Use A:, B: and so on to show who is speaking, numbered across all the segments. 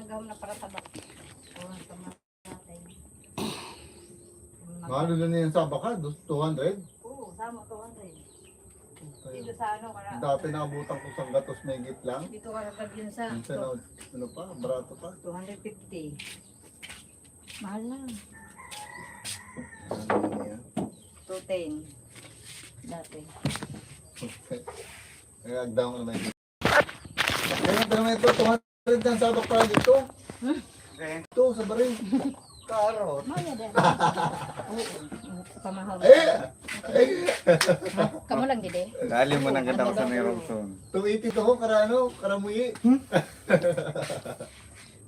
A: gahom na para tabak. Oh, tama natin.
B: Mahalo na yan sa baka, 200.
A: Oo, sama 200. Dito sa ano,
B: Dati nakabutan ko sa gatos may git lang.
A: dito ka agad yun sa
B: Minsan ano pa, barato pa.
A: 250. Mahal na.
B: Ano yan?
A: 210. Dati.
B: Kaya agdaw ko naman ito. Kaya naman ito, 200 yan sa baka dito. Ito, sa barin. Karot.
A: Maya din. Oo. Pamahal. Kamu lang gide.
C: Dali mo nang kita sa Nerongson.
B: 280 to, karano, karamuyi.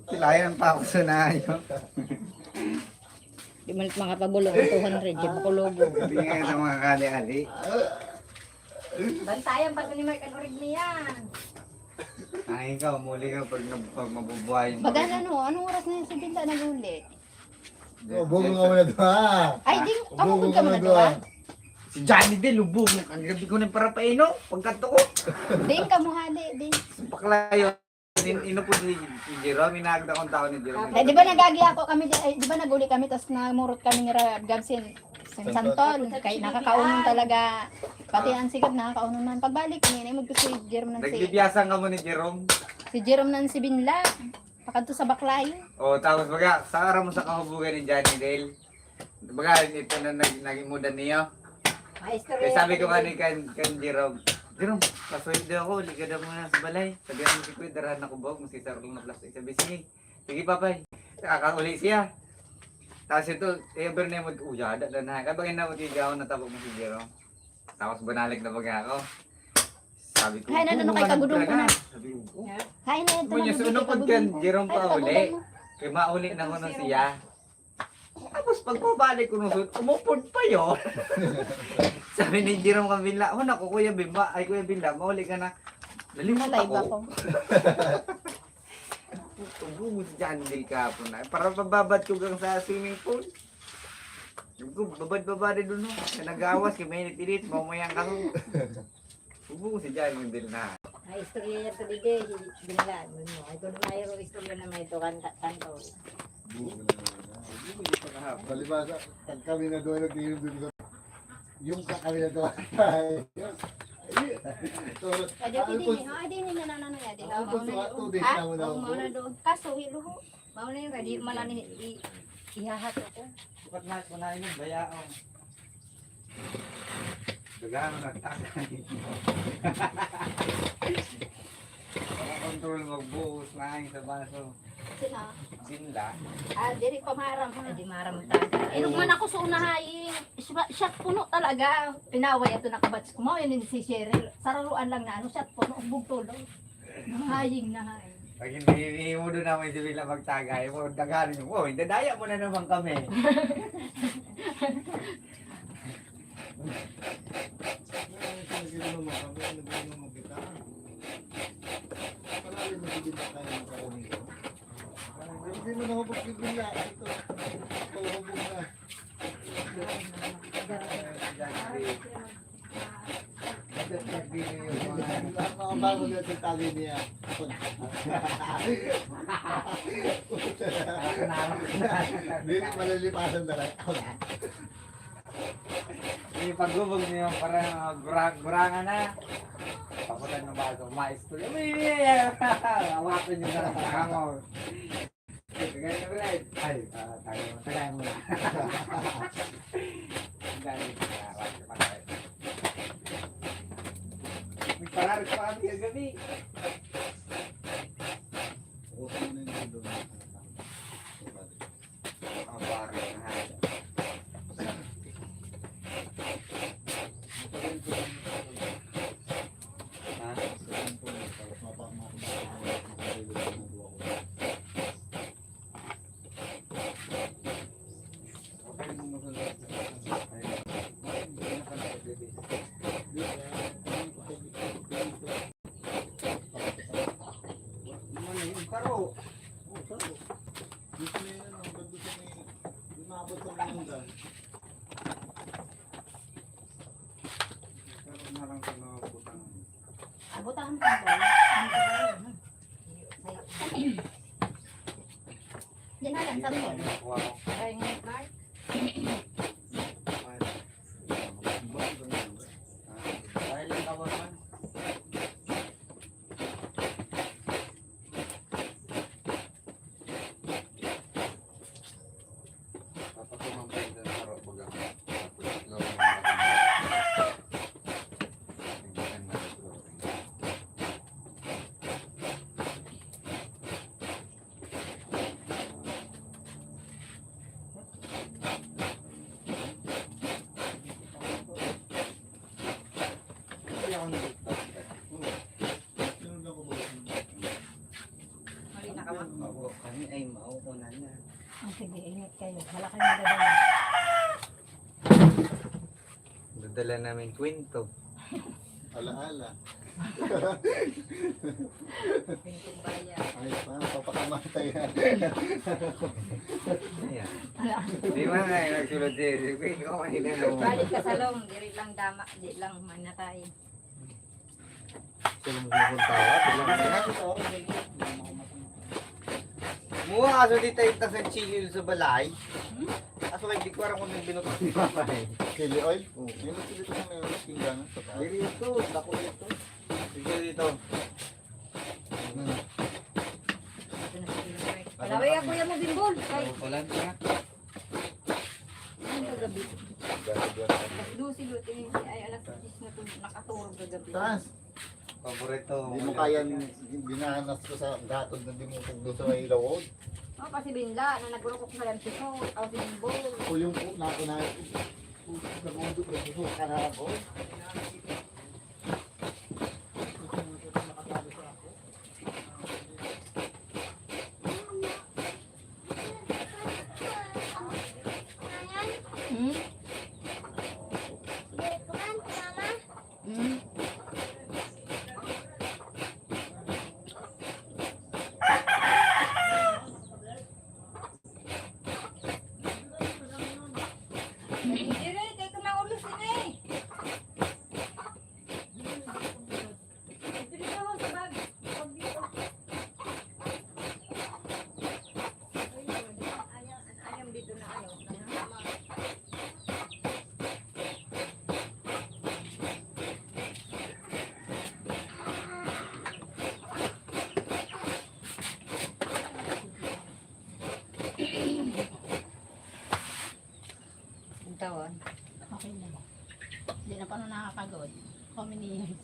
C: Silayan pa ako sa nayo.
A: Di man makapagulong 200, di ba kulugo.
C: Hindi nga sa mga kali-ali.
A: Bantayan pag ni Mark Anorig niya.
C: Ay, ikaw, muli ka pag mabubuhay mo.
A: Baga ano, anong oras na yun si Binta nag-uli?
B: Bugo nga muna ito ha.
A: Ay, di,
B: Bugo
A: kamukod ka
B: nga
A: muna
B: ito
A: doon.
B: ha.
C: Si Johnny din, lubog. Ang gabi ko ng para paino. Pagkanto ko.
A: Di, kamuhali, di.
C: Bakla yun. Inupod si Jerome. Inagda kong tao ni Jerome.
A: Ay, di ba nagagi ako kami, di ba naguli kami, tapos namurot kami ni Gabsin. Santol, kay nakakaunon talaga. Pati ang sikap nakakaunon man. Pagbalik niya, magpo si Jerome ng si...
C: Naglibiyasan ka mo ni Jerome.
A: Si Jerome ng si Binla. Pakanto sa baklayo.
C: O, tapos baga, sa araw mo sa kahubugan ni Johnny Dale. Baga, ito na naging mudan niyo. Kaya sabi ko nga ni kan Jerome, Jerome, pasway daw ako, liga daw muna sa balay. Sabi mo si Kuya, darahan ako bawag, masisarong na plastic. Sabi, sige papay. Nakakauli siya. Tapos ito, ever na yung mag-uyada na na. Kapag na mag-igaw, natabog mo si Jerome. Tapos banalik na baga ako. Sabi ko,
A: Hay na, ano kay kagudong ko na.
C: Sabi ko,
A: Hay na, ito
C: mo niya sunod kan Jerome pa uli. Kaya mauli na ko nun siya. Tapos pagpabalik ko nung sunod, umupod pa yun. Sabi ni Jerome Kabila, oh naku Kuya Bimba, ay Kuya Bimba, mauli ka na. Nalimot
A: Nalive
C: ako.
A: ako.
C: Tubungo si John Bill kahapon na. Para pababad ko gang sa swimming pool. Sabi ko, babad-babad doon. Nag-awas, kiminit-init, mamayang ka ko. Tubungo si John Bill na.
A: Ay, istorya niya ito dige, Binla. Ay, kung mayroong istorya na may ito, kanto.
B: Bugo na naman. Palibasa, pag kami na doon, nag-inom doon. Yung kami na doon.
A: Ay, di niya nananay.
B: Two days na muna ako.
A: Mauna doon. Kaso, hiluho. Mauna yung ready, malani ihahat ako.
C: Sukat na ko na yun, bayaong. Dagaan mo nagtakay. Para control magbuhos na ang sa baso.
A: Sino?
C: Sinla.
A: Ah, diri pa maram. Ay, di maram talaga. Inong man ako sa unahay. Shot puno talaga. Pinaway ito nakabats ko. Mao yun si Sheryl. Sararuan lang na ano, shot puno. Umbog tulo. Mahaying na hay.
C: Pag hindi mo doon naman si Bila magtagay mo, dagarin mo, hindi daya mo na naman kami.
B: Hindi mo nahubog si Bila. Ito. Hubog na. Mga bago na sa tali niya. Hindi malilipasan na lang.
C: Yung pagbubog niyo parang gurangan na. Pakutan ng bago, maestro. Awakan niyo na sa kamor. Ganyan mo rin. Ay, tagay mo na. Ganyan mo na. May pararit pa kami kagabi. Ang pararit na hada. Karo.
B: Dito na yun, ang ganda sa may lumabot sa mga hanggan.
C: Karo na lang sa mga butang.
A: Abutahan pa ba? Yan, sa to. Ay, Mark. Mali na ka ba?
C: Kami ay mauunan na.
A: Oh, sige, ingat kayo. Wala kayo magdadala.
C: Dadala namin kwento.
B: Ala-ala.
A: Pintong bayan.
B: Ay, papakamatay yan.
C: Ayan.
A: Ala.
C: Di ba nga yung nagsulod siya? Ikaw kanina naman.
A: Balik ka sa long, diri lang dama, di lang manatay.
C: Sila magpupuntawa. Muha kaso di tayo sa chilil sa balay. Kaso kaya di ko aram kung binutok ni Mama eh.
B: Chili oil? Oo. Yung gusto dito sa may pinggan.
C: Dito ito, dako ito. Dito dito.
B: Hmm.
A: Ito na si Mark. Palaway ako yung mabimbol. Ay,
C: Walang ka.
A: ano kagabi? Alas 12 luti. Ay, alas 10 na to nakatulog kagabi.
B: Taas.
C: Paborito.
B: Hindi mo kaya binahanas ko sa gatod na dimutog doon sa may lawod.
A: Oh, kasi binla, na nagulok ko sa lantiso, o si bimbol.
B: O yung po na ako na nagundo ko dito ka na ako.
A: Hmm? Hmm? Dire, dito na ulos din eh. Dire na ho sa bag. Bag dito. Ayam dito na ayaw. Tawan. Okay na. Hindi na pa na nakakagod. How many years?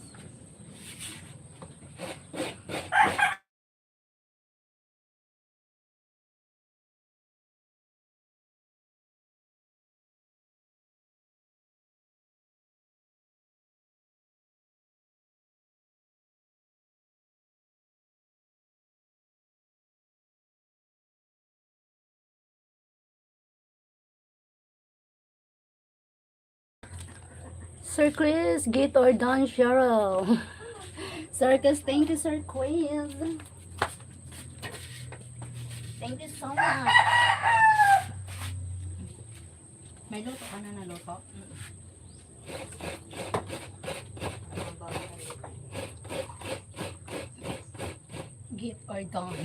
A: Sir Chris, get or done, Sheryl. Sir Chris, thank you, Sir Chris. Thank you so much. May luto ka na naluto? Get or done.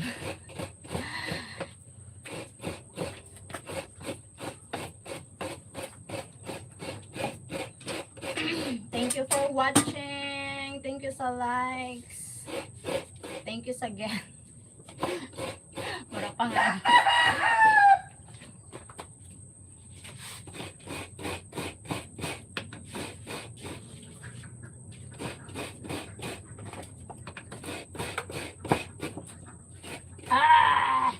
A: Thank you for watching. Thank you sa likes. Thank you sa again. Mura pa nga. Ah!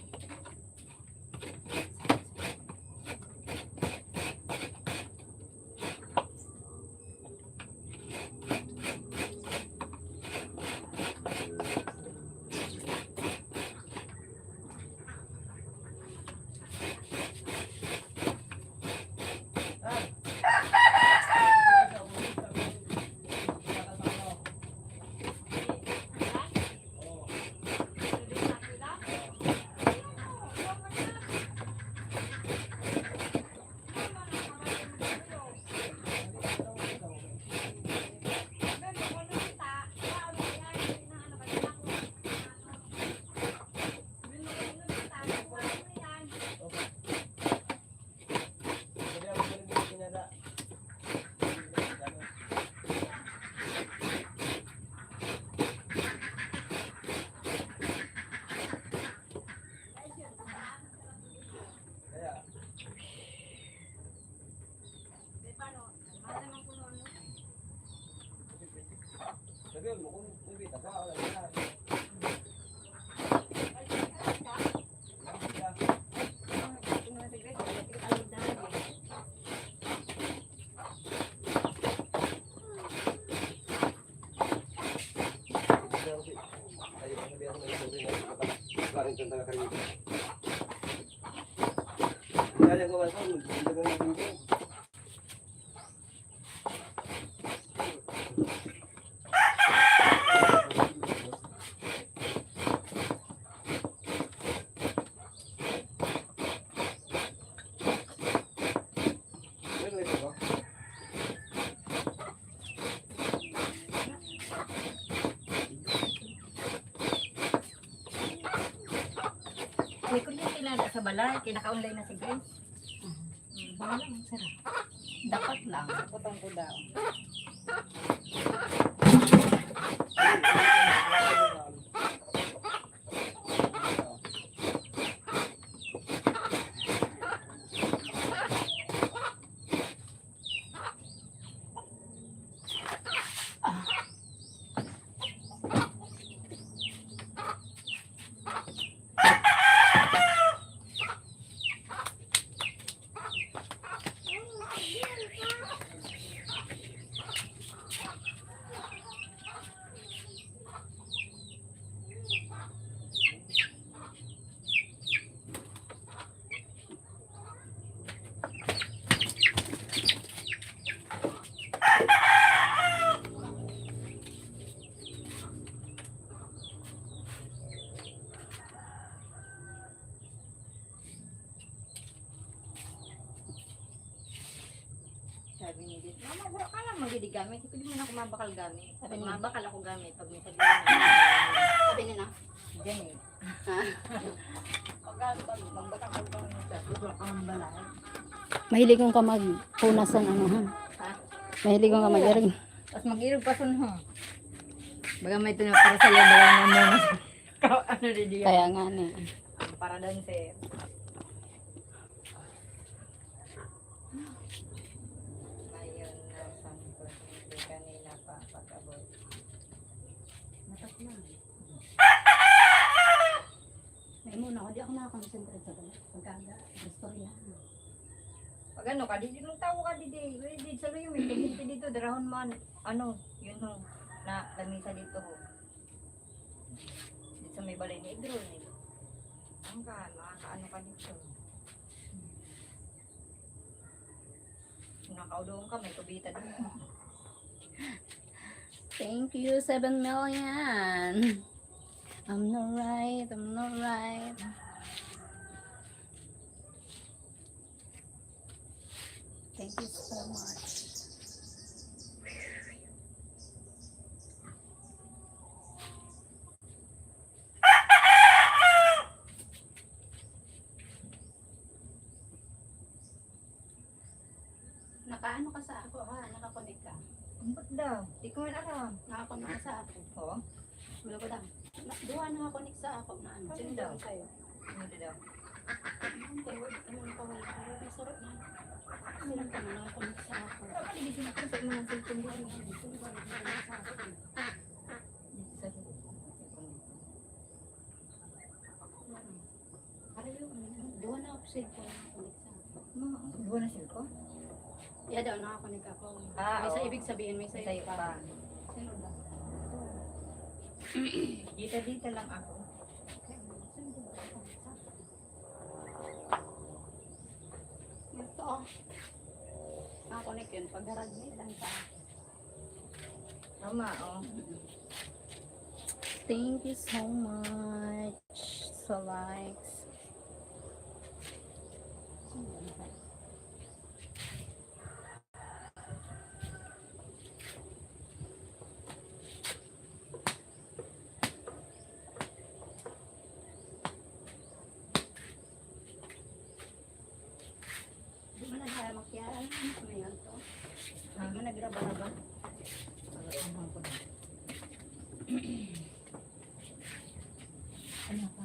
A: May kuryente na sa balay, kinaka-online na si Grace. Bala lang, sarap. Dapat lang. Putang ko daw. Sabi ni Dit, mama, wala ka lang magigamit. Hindi mo na ako mabakal gamit. Sabi niya, mabakal ako gamit pag may sabihin na. Sabi niya na? Diyan eh. Pag magbakal ako gamit, wala kang balay.
D: Mahilig kong ka magpunas ng ano ha.
A: Ha?
D: Mahilig kong ka mag-irog.
A: Tapos mag-irog pa sun ha. Baga may ito na para sa iyo, baga na mo. Ano rin diyan?
D: Kaya nga ne.
A: Para dancer. Ngayon, nasan ko hindi kanina pa pag-abot. Matas na.
D: May muna ako, di ako nakakonsentrate sa pagkaga. Pagkaga,
A: Pag ano ka, di nung tawo ka di sa luyo, may kuminti dito, darahon man, ano, yun ho, na lamisa dito ho. Dito sa may balay ni Idro, eh. Ang ka, nakakaano ka dito. Kung nakaulong ka, may kubita dito.
D: Thank you, 7 million. I'm not right. Thank you so much. Nakaano ka sa ako ha? Nakakonect ka?
A: Ba't daw? Di ko man alam.
D: Nakakonect ka sa ako.
A: Oo?
D: Wala ko lang. Duha nakakonect sa ako na ano.
A: Sino
D: Sino
A: daw?
D: daw sa'yo?
A: Ano daw?
D: Okay, wait. Ano na pa wala? May sarap na. Sino ka na nakakonect sa ako?
A: Bakit hindi sinakontak mo ng cellphone dito?
D: Sino ba nakakonect sa ako?
A: Dito sa cellphone.
D: Para yung duha na ako cellphone nakakonect sa ako.
A: Buwan na cellphone?
D: Yeah daw, nakakonect ako.
A: Ah,
D: May sa
A: oo.
D: ibig sabihin, may
A: Sa'yo
D: sa'yo
A: pa.
D: pa. Sino daw?
A: Dito lang ako.
D: Ito. Nakakonect yun. Pag-garage lang sa ako.
A: Tama, oh.
D: Thank you so much sa likes. Di mo naghamak yan. Ngayon to. Di mo nagraba-raba.
A: Ano pa?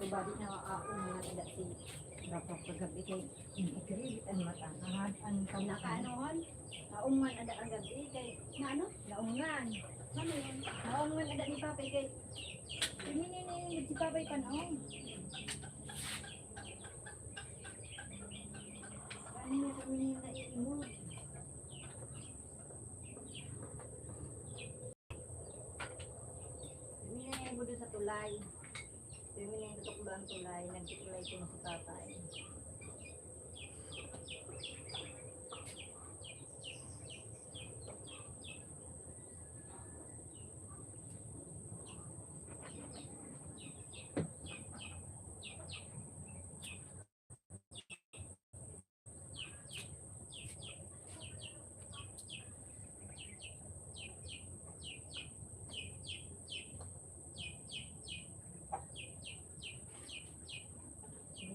A: ko balik na mga tidak si dapat paggabi kay integrit ang mata. Ang
D: Nakaanuhan? Naungan ada ang gabi kay na ano?
A: naungan.
D: Ano yun?
A: Naungan ada ni Papay kay
D: Ini si Papay panahon. Ano na sa unin na iimod?
A: minay budo sa tulay. Minay tutuklo ang tulay, nagtutulay ko si Papay.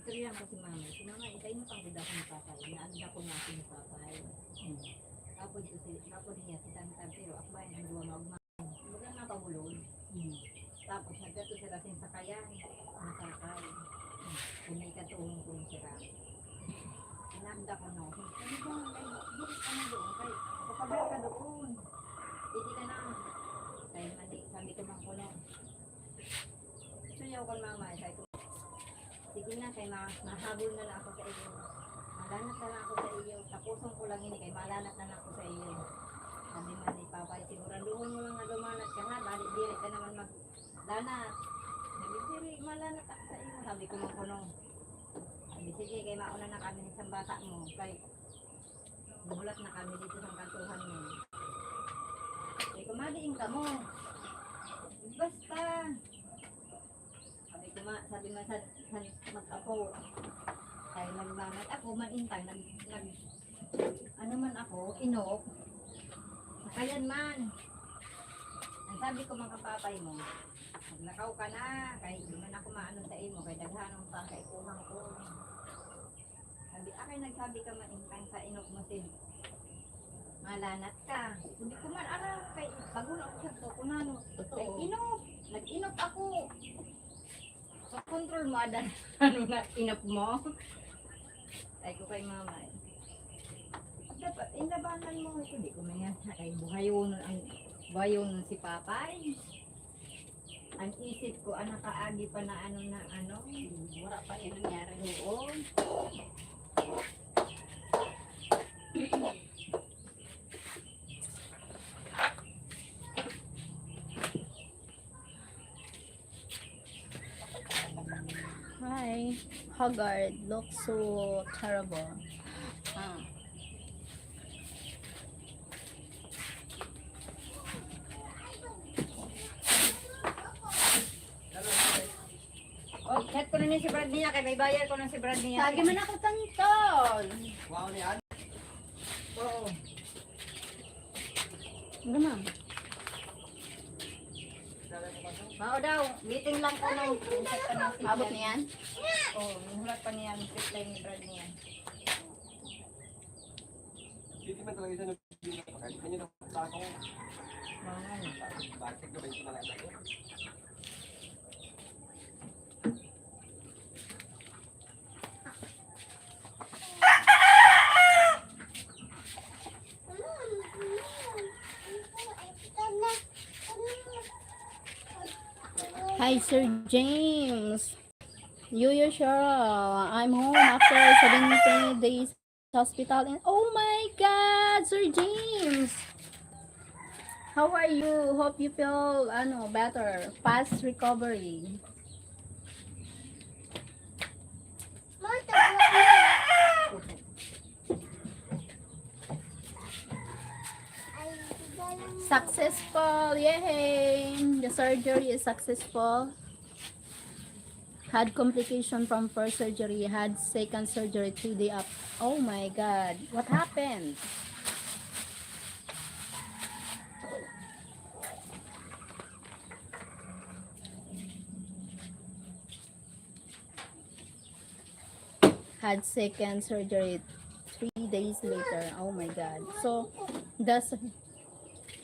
A: Istoryahan ko si Mama. Si Mama, ikay mo pang buda ko ni Papay. Naanda ko nga si Papay. Tapos niya si Tantan, pero akbayan ang duwa magmahal. Baga nga pabulol. Tapos nagdato sila sin sakayan. Nasakay. Kumikat tuhong ko yung sira. Inanda ko no. Sabi ko, dilit ka na doon. Kapag ka doon. Hindi ka na. Kaya mali, sabi ko mang kuno. Suyaw ko Mama. Sabi ko, sige na, kay mahabol na lang ako sa iyo. Malanat na lang ako sa iyo. Tapuson ko lang ini, kay malanat na lang ako sa iyo. Sabi man ni Papay, siguraduhin mo lang na lumanat ka na. Balik-dirit ka naman maglanat. Sabi, diri, malanat ako sa iyo. Sabi ko mang kunong. Sabi, sige, kay mauna na kami sa bata mo. Kay bulat na kami dito sa kantuhan mo. Sabi ko, madiin ka mo. Basta. Sabi man sa mag-ako, kaya nagmamat ako, manintay, ano man ako, inok, sakayan man. Ang sabi ko mga Papay mo, maglakaw ka na, kaya hindi man ako maano sa imo, kaya daghanong pa, kaya kuhang ko. Sabi, akay nagsabi ka manintay sa inok mo sin, malanat ka. Hindi ko man araw, kaya bago na ako siya to, kunano, kaya inok, nag-inok ako. Control mo adan ano na inap mo. Ay ko kay Mama. Dapat inlabanan mo ito di ko man kay buhayon ang bayon si Papay. Ang isip ko anak kaagi pa na ano wala pa yung nangyari noon.
D: Hi. Haggard. Looks so terrible.
A: Oh, chat ko na ni si Brad niya kay may bayar ko na si Brad niya.
D: Lagi man ako tantol.
B: Wow niyan?
A: Oo.
D: Ano ma'am?
A: Mao daw, meeting lang ko nung
D: Abot niyan?
A: Oo, nihulat pa niya ang reply ni Brad niya.
B: Hindi man talaga siya nagpapakain. Kanya na pasok.
A: Mga
B: Bakit ka ba yung pangalan ko?
D: Hi, Sir James. You Cheryl. I'm home after 17 days hospital. And oh my God, Sir James. How are you? Hope you feel better. Fast recovery. Successful. Yay! The surgery is successful. Had complication from first surgery. Had second surgery 3 days up. Oh my God. What happened? Had second surgery 3 days later. Oh my God. So, that's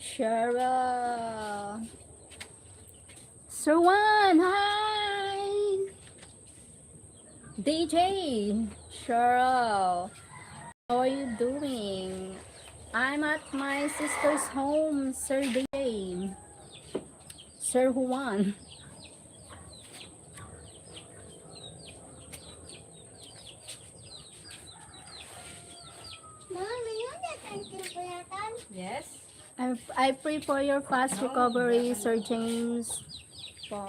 D: Sheryl. Sir Juan, hi! DJ Sheryl, how are you doing? I'm at my sister's home, Sir DJ. Sir Juan.
A: Yes.
D: I pray for your fast recovery, Sir James. Po.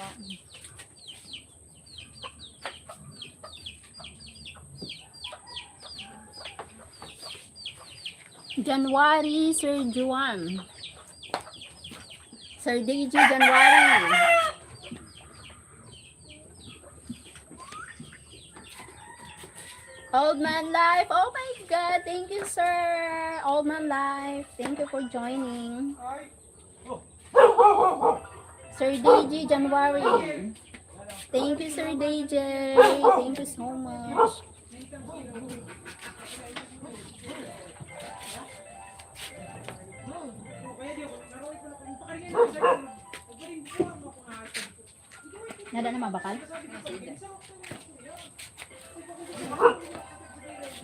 D: January, Sir Juan. Sir DJ January. Old Man Life. Oh my God. Thank you, sir. Old Man Life. Thank you for joining. Sir DJ January. Thank you, Sir DJ. Thank you so much. Nada na mabakal?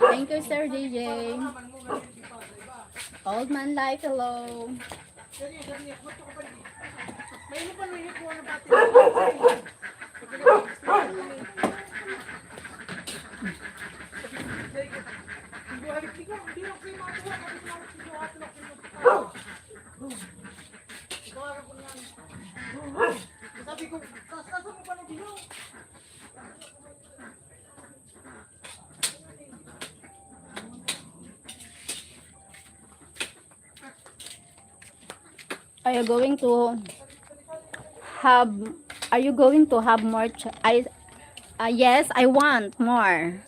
D: Thank you, Sir DJ. Old Man Life, hello. Are you going to have more yes, I want more.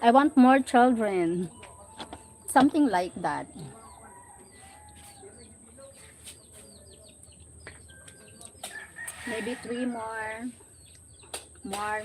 D: I want more children. Something like that. Maybe 3 more. More.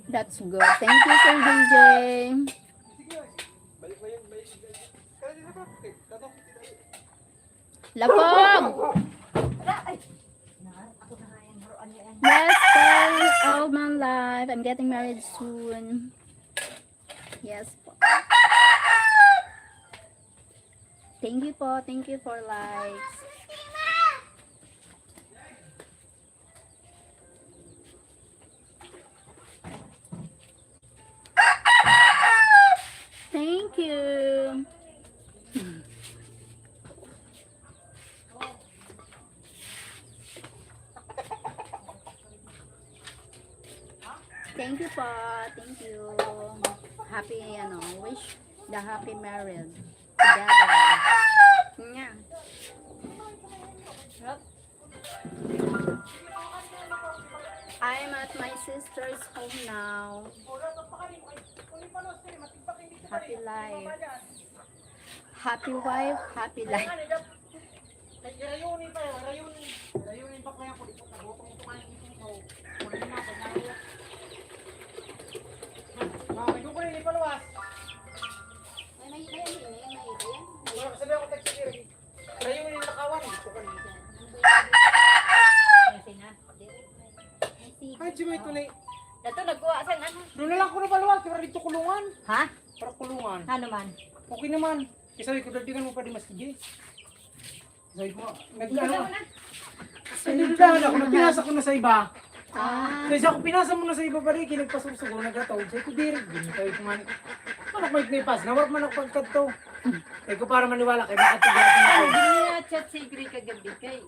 D: That's good. Thank you, Sir DJ. Lapog! Yes, sir. Old Man Life. I'm getting married soon. Yes po. Thank you po. Thank you for likes. Thank you. Thank you po. Thank you. Happy, wish the happy married together. Yeah. I'm at my sister's home now. Happy life. Happy wife, happy life.
E: Ay, si may tunay.
A: Dato nagkuha sa ano?
E: Doon na lang ko na paluwag, kaya dito kulungan.
A: Ha?
E: Para kulungan.
A: Ano man?
E: Okay naman. Kasi sabi ko, dagdagan mo pa di mas sige. Sabi ko,
A: Ikaw
E: nag-ano.
A: na.
E: Sinundan ako, pinasa ko na sa iba.
D: Ah,
E: Kasi ako pinasa mo na sa iba pa rin, kinagpasusugo, nagkataon. Sabi ko, direk din. Sabi ko man, ano ko may pas? Nawarap man ako pagkadto. Sabi ko, para maniwala kayo, makatigatin ako.
A: Hindi mo na chat si Gray kagabi kay.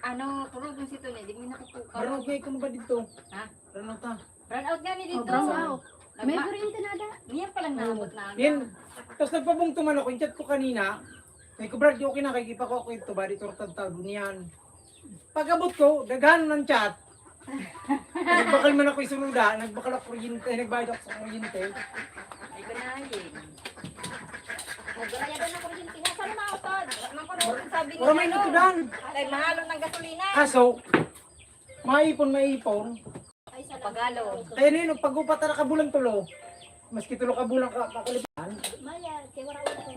A: Ano, puro kung sito niya, di mo nakukukaw.
E: Marunong kayo kung ba dito?
A: Ha?
E: Marunong ta.
A: Run out nga ni dito.
D: brown out. May kuryente na da.
A: Niyan palang naabot namin.
E: Yan. Tapos nagpabungto man ako, yung chat ko kanina. Sabi ko, Brad, okay na, kagipa ko ito, bari tortad tago niyan. Pag-abot ko, daghan ng chat. Nagbakal man ako isunuda, nagbakal ako kuryente, nagbayad ako sa kuryente.
A: Ay, ganahin. Nagbanaya doon ako rin. Saan na mautod? Wala naman ko ang sabi
E: Wala may tutudan.
A: Ay, mahalo ng gasolina.
E: Kaso, maipon.
A: Ay, sa Pagalo.
E: Kaya nino, pag upat na kabulan tulo, maski tulo kabulan ka makulipan.
A: Maya, kaya wala ulo.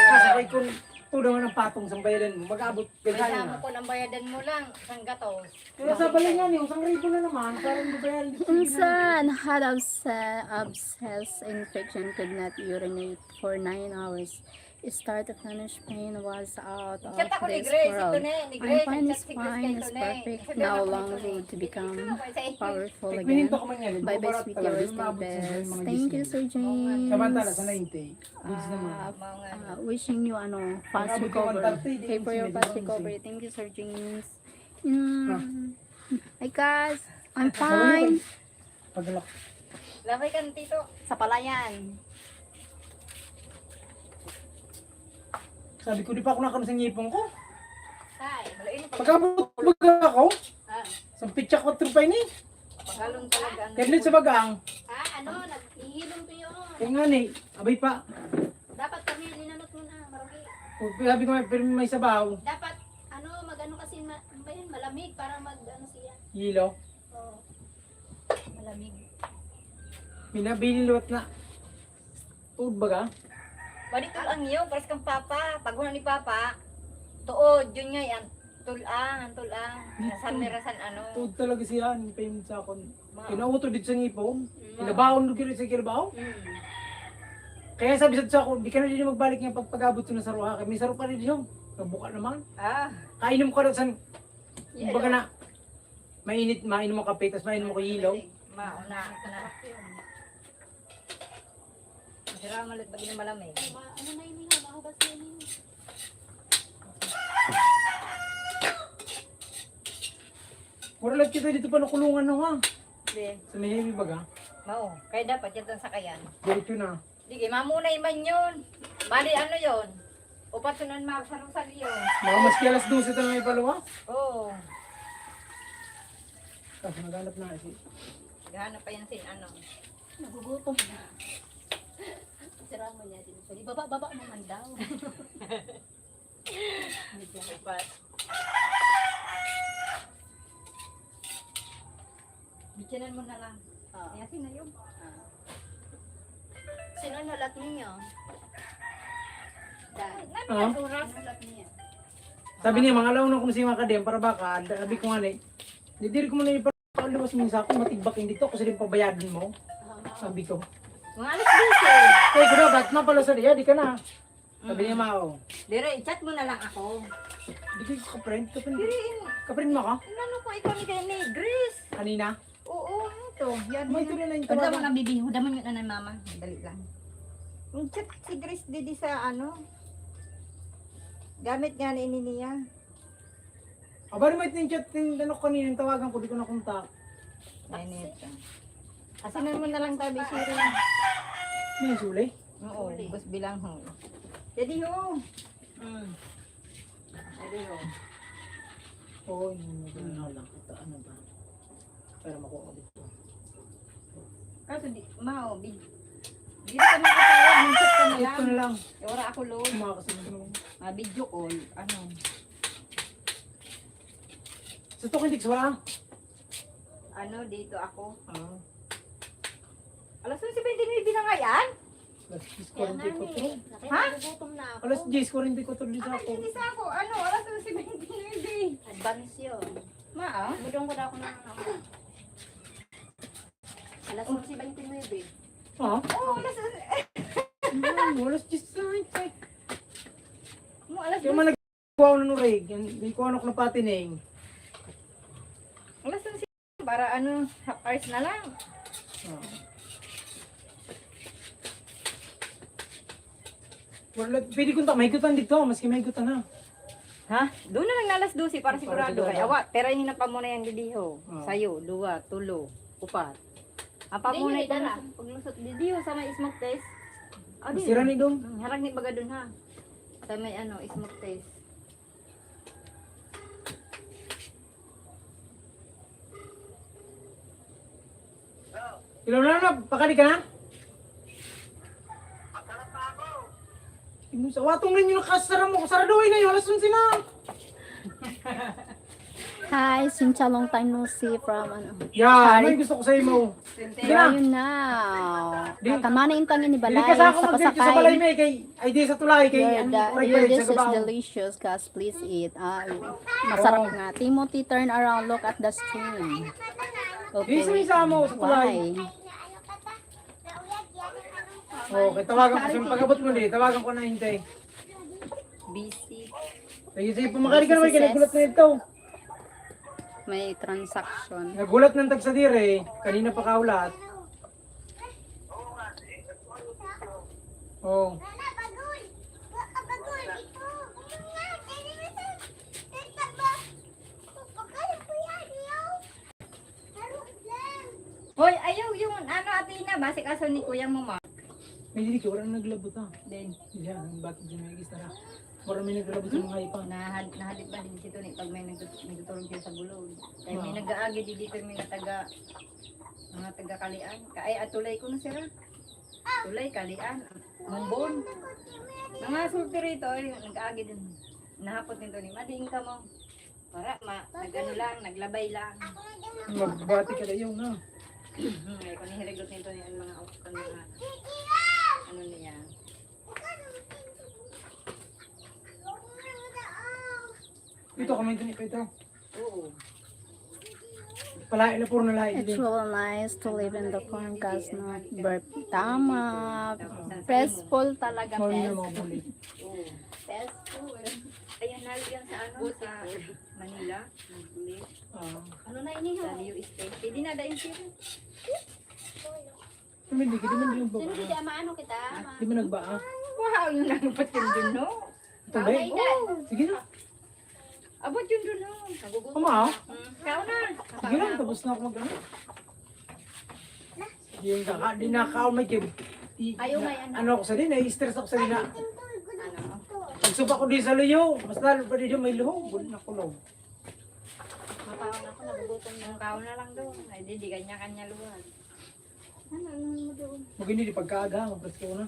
E: Kasi kay kung tulo ng patong sa bayadan mo, mag-abot
A: Kasama
E: kailangan.
A: ko ng bayadan mo lang, isang gatos.
E: Kaya sa balay nga niyo, 1,000 na naman, parang babayaran dito.
D: Unsan had abscess infection could not urinate for 9 hours. Start to finish pain was out of
A: Chat ako ni
D: this
A: Grace,
D: world.
A: ito na, ni
D: I'm
A: Grace.
D: fine,
A: Chat
D: is
A: si Grace
D: fine,
A: kay
D: is
A: Tone.
D: perfect.
A: Sabi
D: Now
A: ako
D: long
A: ni Tone.
D: road to become
A: Sa
D: powerful
E: Eh,
D: again.
E: kwininto ko man yan.
D: Bye bye,
E: barat
D: sweet
E: talaga,
D: yours,
E: yung
D: the
E: maabot sa
D: best.
E: mga
D: Thank you,
E: gising.
D: Sir James.
E: Samantala sa 90. Goods naman.
D: Wishing you fast
E: Abot ka
D: recovery.
E: 130,
D: Pray for your
E: di
D: fast
E: ba?
D: recovery. Thank you, Sir James. Hi guys, I'm fine.
E: Fine. Pagalak.
A: Lamay ka tito.
D: Sa palayan.
E: Sabi ko, di pa ako nakano sa ngipong ko.
A: Ay, malain pa.
E: Pagkabot baga ako,
A: Ah,
E: sa pitsa ko trupay ni.
A: Pagalon talaga.
E: Kaya sa bagang,
A: Nag-ihilom ko yun.
E: kaya nga ni, abay pa.
A: Dapat kami ninanot mo na, marami.
E: Sabi ko, pero may sabaw,
A: Dapat, mag-ano kasi, ano ba yun, malamig para mag-ano siya.
E: hilo.
A: Oo. Malamig.
E: Minabiliwat na. Tuod baga.
A: Balitul ang iyo, pares kang papa. Pag ni papa, tuod, yun nga yan. Tulang. Rasan ano.
E: Tuod talaga siya, yung payment sa akon.
A: Mga-
E: Kinauto dito sa ngipong. Ilabaon doon sa kilabaw.
A: Mm.
E: Kaya sabi sa ako, di ka na din magbalik nga pagpagabot ko na sa ruha. May saro pa rin yun. Nabuka naman.
A: Ah,
E: Kainom ko rin sa,
A: yeah,
E: baga na, mainom mo kape, tapos mainom mo ko hilaw.
A: mauna ka na. Masira malit pag malamig. Ano na yun, mahugas na yun.
E: Mura lang kita dito pa nakulungan no ha.
A: Hindi.
E: Sa may heavy baga.
A: Mao, kaya dapat yan doon sa kayan.
E: Diretso na.
A: Sige, mamunay man yun. Bali, ano yun? Upat sunan sa Rosario.
E: Mga maski alas 12 ito na may paluwa.
A: Oo.
E: Tapos naghanap na kasi.
A: Gahanap pa yan sin ano.
D: Nagugutom na. Sira mo niya din. Pwede baba naman daw.
A: Upat. Bicyanan mo na lang. Kaya sino yun?
D: Sino nalat niyo?
E: Ah?
A: Nalat niya.
E: Sabi niya, mga launa kung si mga kadem, para baka, sabi ko nga ni, didiri ko muna yung palawas mo sa ako, matigbak dito, kasi rin pabayadin mo. Sabi ko.
A: Mga alas 10.
E: Kaya ko dapat, mapalo sa diya, di ka na. Sabi niya, Mao.
A: Dire, chat mo na lang ako.
E: Di ko ka-friend,
A: Direin,
E: ka-friend mo ka?
A: inano ko ikaw ni kay ni Grace.
E: Kanina?
A: Oo, ito. Yan.
E: May ito na yung
A: Pagda mo
E: tawagan.
A: na bibiho, daman yun na mama. Dali lang. Yung chat si Grace didi sa ano. Gamit nga ni niya.
E: Aba naman yung chat, yung ano kanina, yung tawagan ko, di ko nakunta.
A: Ganit. Asinan mo na lang tabi siri.
E: May suli.
A: Oo, bus bilang ho. Jadi ho. Jadi ho.
E: Oo, yung ano lang, kita, ano ba? Para makuha dito.
A: Kaso di, mao, di ka makatawag, mag-chat ka na
E: Ito
A: lang.
E: na lang,
A: Wala ako load.
E: kumakasin mo.
A: Video call, ano.
E: Sa to, hindi wala.
A: Ano, dito ako. Alas 11:29 na nga yan?
E: Alas 10:44.
A: Ha?
D: Nagugutom na ako.
E: Alas 10:44 din sa
A: Ay,
E: ako.
A: hindi sa ako. Ano, alas 11:29.
D: Advance yun.
A: Ma,
D: Mudong ko na ako ng alas 11:29.
E: Ha?
A: oh, alas
E: Alas 10 sa akin.
A: mo alas
E: Kaya man nagkuha ko ng rig, hindi ko ano ko na patining.
A: alas 11 para ano, half hours na lang.
E: Wala, pwede kong mahigutan dito, maski mahigutan na.
A: Ha? Doon na lang na alas 12 para
E: Para
A: sigurado.
E: sigurado.
A: Kaya awa, pero hindi na pa muna yung didiho.
E: Ah.
A: Sayo, 2, 3, 4. Ang pa muna ito na. Paglusot didiho sa may smoke test. Ah, di.
E: Sira ni dong.
A: Harang ni baga dun ha. Sa may ano, smoke test.
E: Ilaw na na, pakali ka na? Sa watong rin yung nakasara mo. Saraduhin na yun. Alas 11 na.
D: Hi, Sincha, long time no see from ano.
E: Yeah, may gusto ko sa'yo mo.
D: Where are you now? Kamana intangin ni
E: Dili
D: Balay
E: ka sa ako
D: sa
E: mag-date sa balay
D: pasakay.
E: may kay ay di sa tulay kay
D: Your dish is delicious, guys. Please eat. Masarap nga. Timothy, turn around. Look at the stream. Okay.
E: Isa mo sa tulay.
D: Why?
E: Okay, tawagan ko sa pag-abot mo di. Tawagan ko na hintay.
A: Busy.
E: Sige, sige, pumakali ka naman kay nagulat na ito.
D: May transaction.
E: Nagulat ng tag sa dire. Kanina pa kaulat. Oh.
A: Hoy, ayaw yung ano Athena, basic aso ni kuya mo ma.
E: May dili ka, walang naglabot ha.
A: Then,
E: Yan, ang bato dyan may gistara. Wala may naglabot sa mga ipang.
A: nahalip ba din sito ni pag may nagtutulong siya sa gulog. Kaya may nag-aagi di dito may mga taga kalian. Ay atulay ko na sila. Tulay kalian, mumbon. Mga sulti rito ay nag-aagi din. Nahapot nito ni mading ka mo. Para nag-ano lang, naglabay lang.
E: Magbati ka na yun ha.
A: Ay kung nihirigot nito ni mga ano niya.
E: Ito, kamay din ito.
A: Oo.
E: Palain na puro na lahat.
D: It's really nice to live in the farm, guys. No? Tama. Peaceful talaga.
E: Mawin na
D: Peaceful.
E: mga buli.
A: Oo.
D: Peaceful.
A: Ayan nalagyan sa ano sa Manila. Nagbulit.
D: Ano na inihaw?
A: Sa Liu Estate. Pwede na dahin siya.
E: Kami di ka naman yung
D: Sino
E: baga.
D: di maano kita?
E: Di mo nagbaa.
A: Wow, yun lang ba't yun dun, no?
E: Ito ba? Sige na.
A: Abot yun dun, no? Nagugutom.
E: Kuma.
A: Ikaw na.
E: Sige na, tapos na ako mag-ano. Yung kaka, di nakakaw may kib.
A: Ayaw may ano.
E: Ano ako sa din, stress ako sa din na.
A: Ano?
E: Pagsuba ko di sa luyo, mas lalo pa di may luho. Bulit na kulong.
A: Makaon ako, nagugutom yung kaon na lang doon. Ay, di kanya-kanya luwag. Ano mo doon?
E: Magindi di pagkaaga, mabas ko na.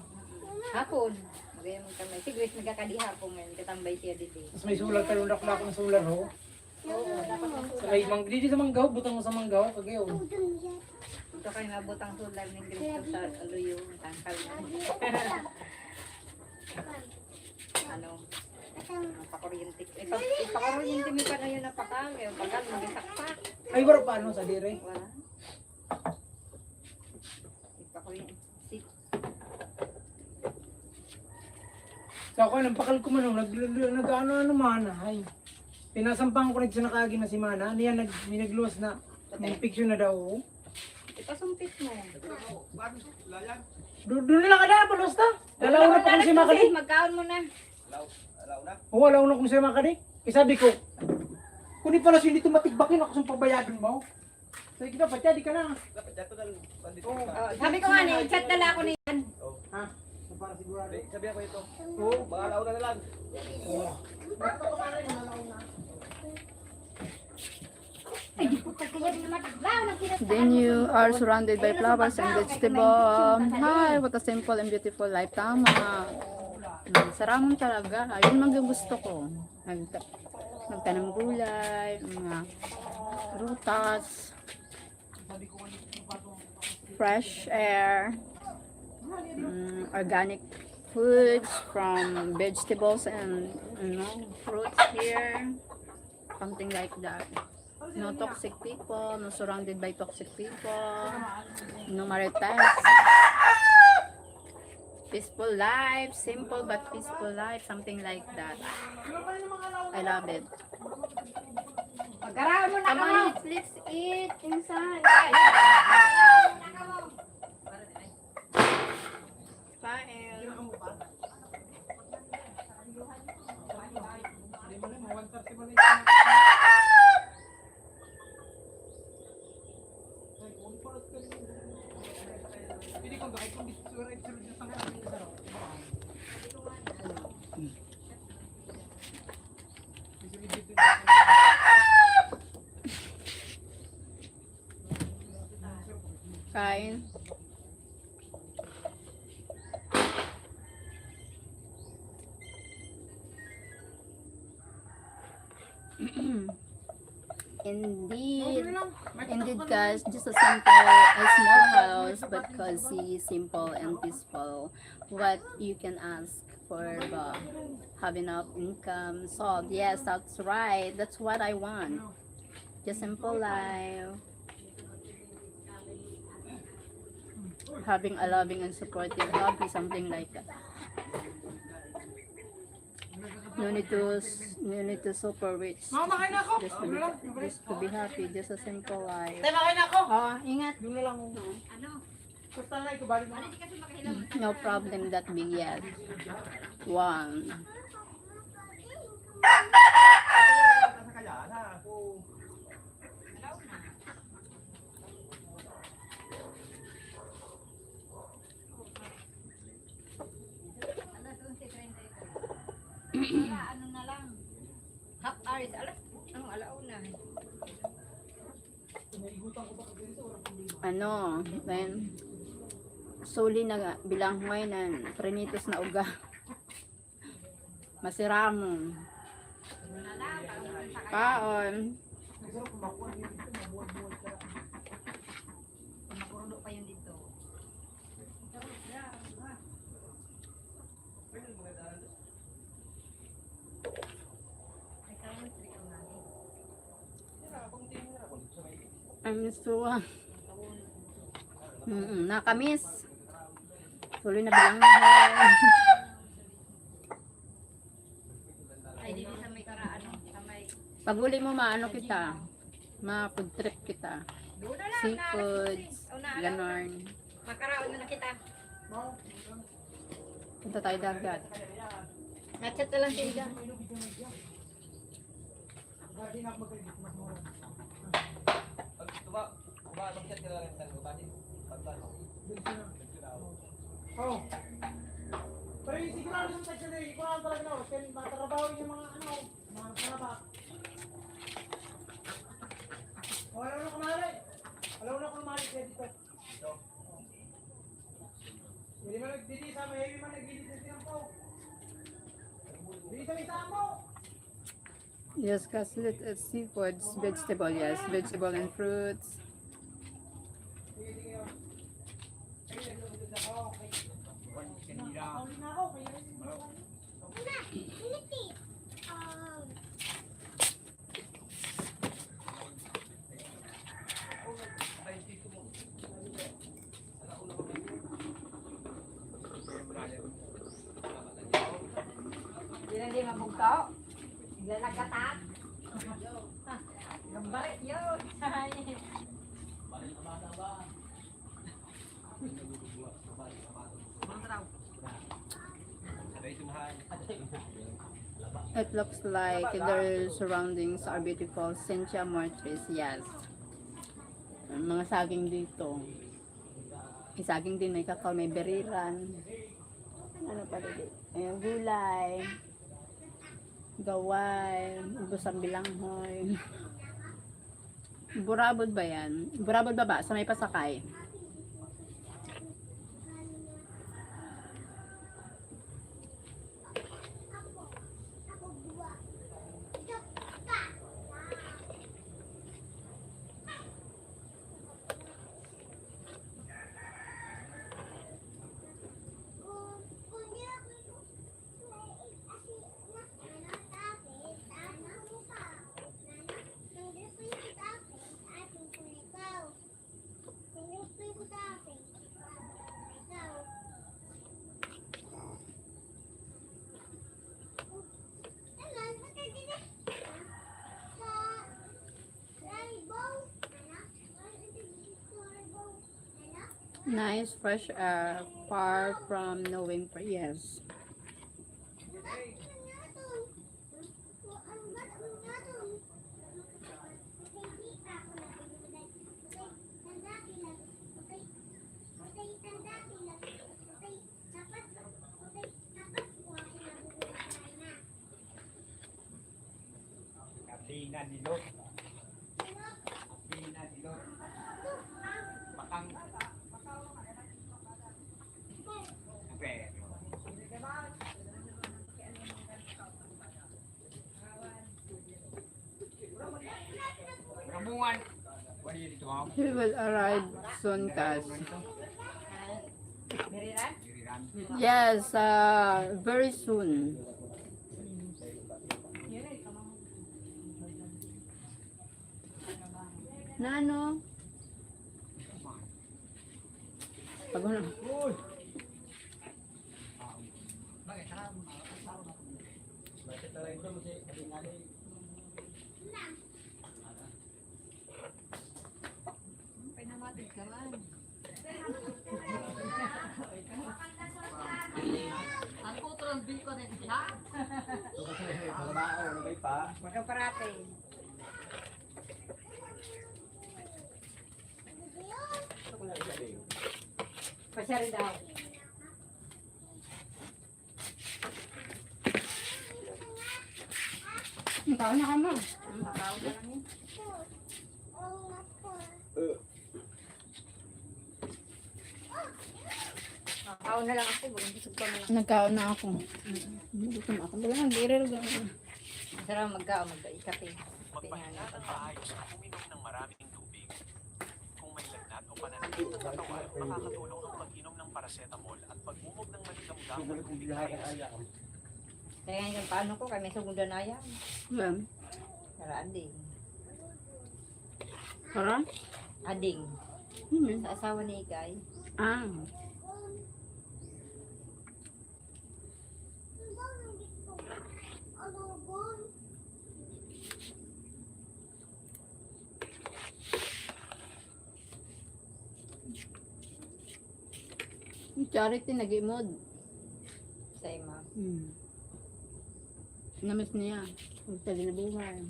A: Hapon. Magayang magkamay. Siguro nagkakadihapon ngayon. Katambay siya dito.
E: Tapos may sulat, talundak na ako ng sulat ho.
A: Oo, dapat ang
E: Sa may di sa manggaw, butang mo sa manggaw, kagayo.
A: Ito kayo mabutang sulag ng Cristo sa aluyo. Tangkal na. Ano? Pakuryente. Ipakuryente mo pa na yun na pakal. Yung pakal, mag-isakpak.
E: Ay, wala pa ano sa dire.
A: Wala. Ipakuryente.
E: So ako, nampakal ko man, nag-ano man, ay. Pinasampang ko na siya nakagi na si Mana. Niya, may nagluwas na. May picture na daw.
A: Ipasumpit mo.
E: Doon nila ka na, palos ta. Dalaw na pa kung si Makadi.
A: Magkaon mo na.
E: Oo, alaw na kung si Makadi. Eh sabi ko, kung di pala siya dito matigbakin ako sa pabayadon mo. Sabi kita, patya, di ka na.
A: Oh, sabi ko nga ni, chat na lang ako niyan.
E: Ha? Para sigurado.
C: Sabi ako ito.
E: Oo.
C: Baka launa na lang.
E: Oo.
D: Then you are surrounded by flowers and vegetables. Hi, what a simple and beautiful life. Tama. Saramon talaga. Ayun mag gusto ko. Magtanong gulay, mga rutas, fresh air, organic foods from vegetables and fruits here. Something like that. No toxic people, no surrounded by toxic people, no marites. Peaceful life, simple but peaceful life, something like that. I love it.
A: Magkaraon mo na
D: Come
A: ka mo.
D: on, let's eat inside. Kain. Kain. Indeed, guys, just a small house, but cozy, simple, and peaceful. What you can ask for, have enough income, solved. Yes, that's right. That's what I want. Just simple life. Having a loving and supportive hobby, something like that. No need to super rich.
E: Mama, kain na ako.
D: Just to be happy, just a simple life.
E: Tayo, makain na ako.
D: Oh, ingat.
E: Doon na lang.
A: Ano?
E: Basta na, ikabalik mo.
A: Hindi kasi makahilang.
D: No problem that big yet. One.
A: Ano na lang. Half hours. Alauna.
D: Ano, then, suli na bilang ngayon prinitos na uga. Masiramo. Kaon.
A: Makurulo pa yun dito.
D: I'm so nakamis. Suli na bilang ngayon.
A: Ay, dito sa may karaan. Sa may...
D: Pag uli mo maano kita, ma-food trip kita.
A: Doon na lang.
D: Seafoods, ganon.
A: Makaraon na kita.
D: Punta tayo dagat.
A: Natchat na lang siya.
E: Oh. Pero yung sigurado yung tayo na, ikaw lang talaga na, kasi matarabawin yung mga mga karabak. Oh, alam na kumari. Alam na kumari kaya dito. Hindi man nagdidi sa may heavy man nagdidi sa sinampo. Hindi sa may sampo.
D: Yes, guys, let's eat seafoods, vegetable, yes, vegetable and fruits.
A: Hindi na hindi mabugto. Bigla nagkatat. Gambarit yun.
D: It looks like their surroundings are beautiful. Cynthia Mortris, yes. Ang mga saging dito. May saging din, may kakao, may beriran. Ano pa dito? Ayan, gulay. Gaway. Ubos ang bilanghoy. Burabod ba yan? Burabod ba ba? Sa may pasakay. Nice fresh air, far from knowing yes.
C: Kapina dilot. Kapina dilot. Makang.
D: He will arrive soon, Cass.
A: Biriran?
D: Yes, very soon. Nano? Pag ano?
A: Pinamatid ka man. Ang puto ng Bicol na siya. Magkaparate. Pasya rin daw.
D: Ikaw na ka mo.
A: Makaw na lang yun. Makaw na lang ako. Busog pa lang.
D: Nagkaon na ako. Gutom ako. Wala nang giril.
A: Sarap magkaw. Magkaikape.
F: Magpahinga ng maayos at uminom ng maraming tubig. Kung may lagnat o pananakit ng katawan, makakatulong ang pag-inom ng paracetamol at pagmumog ng maligamgam na tubig na ayos.
A: Kaya ngayon paano ko kami sumundan na yan.
D: Yan.
A: Para ading.
D: Para?
A: Ading.
D: Hmm.
A: Sa asawa ni Ikay.
D: Ah. Charity nag-imod.
A: Sa ima.
D: Namiss niya. Huwag sa ginabuhay.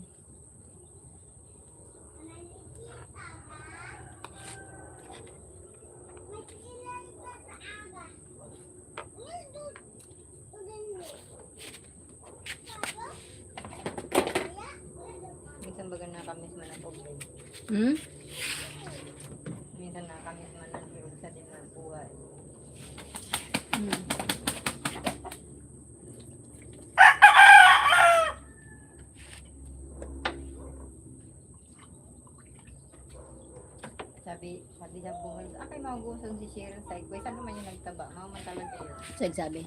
A: Minsan baga nakamiss man ang problem.
D: Hmm?
A: Minsan nakamiss man ang sa din ng buhay.
D: Hmm.
A: Sabi niya buhay. Akay magugusan si Sheryl sa Igwe. Saan naman yung nagtaba? Mamaman talaga yun.
D: Sagsabi.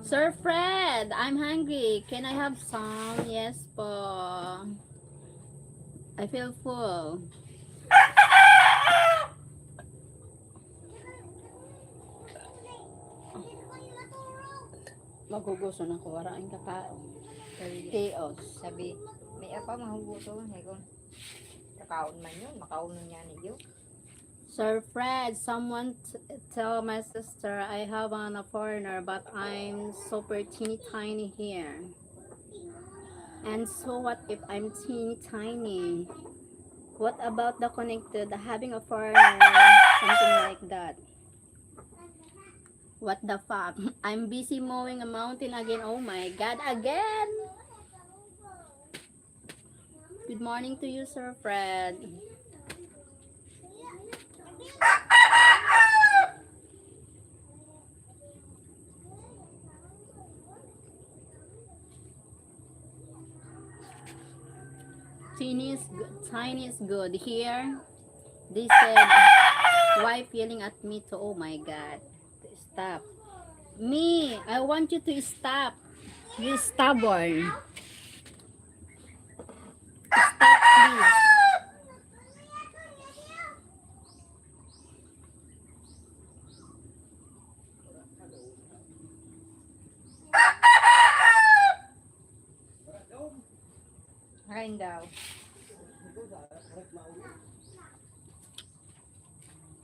D: Sir Fred, I'm hungry. Can I have some? Yes po. I feel full. Magugusto na ko. Wala ang kakaon. Chaos.
A: Sabi, may apa mahuguso. Kakaon man yun. Makaon niya niyo.
D: Sir Fred, someone tell my sister I have on a foreigner, but I'm super teeny tiny here. And so what if I'm teeny tiny? What about the connected, having a foreigner, something like that? What the fuck? I'm busy mowing a mountain again. Oh my god, again! Good morning to you, Sir Fred. Tiny is good. Here, they said, why yelling at me to, oh my god. Stop. Me, I want you to stop. You're stubborn. Stop, please.
A: Kain daw.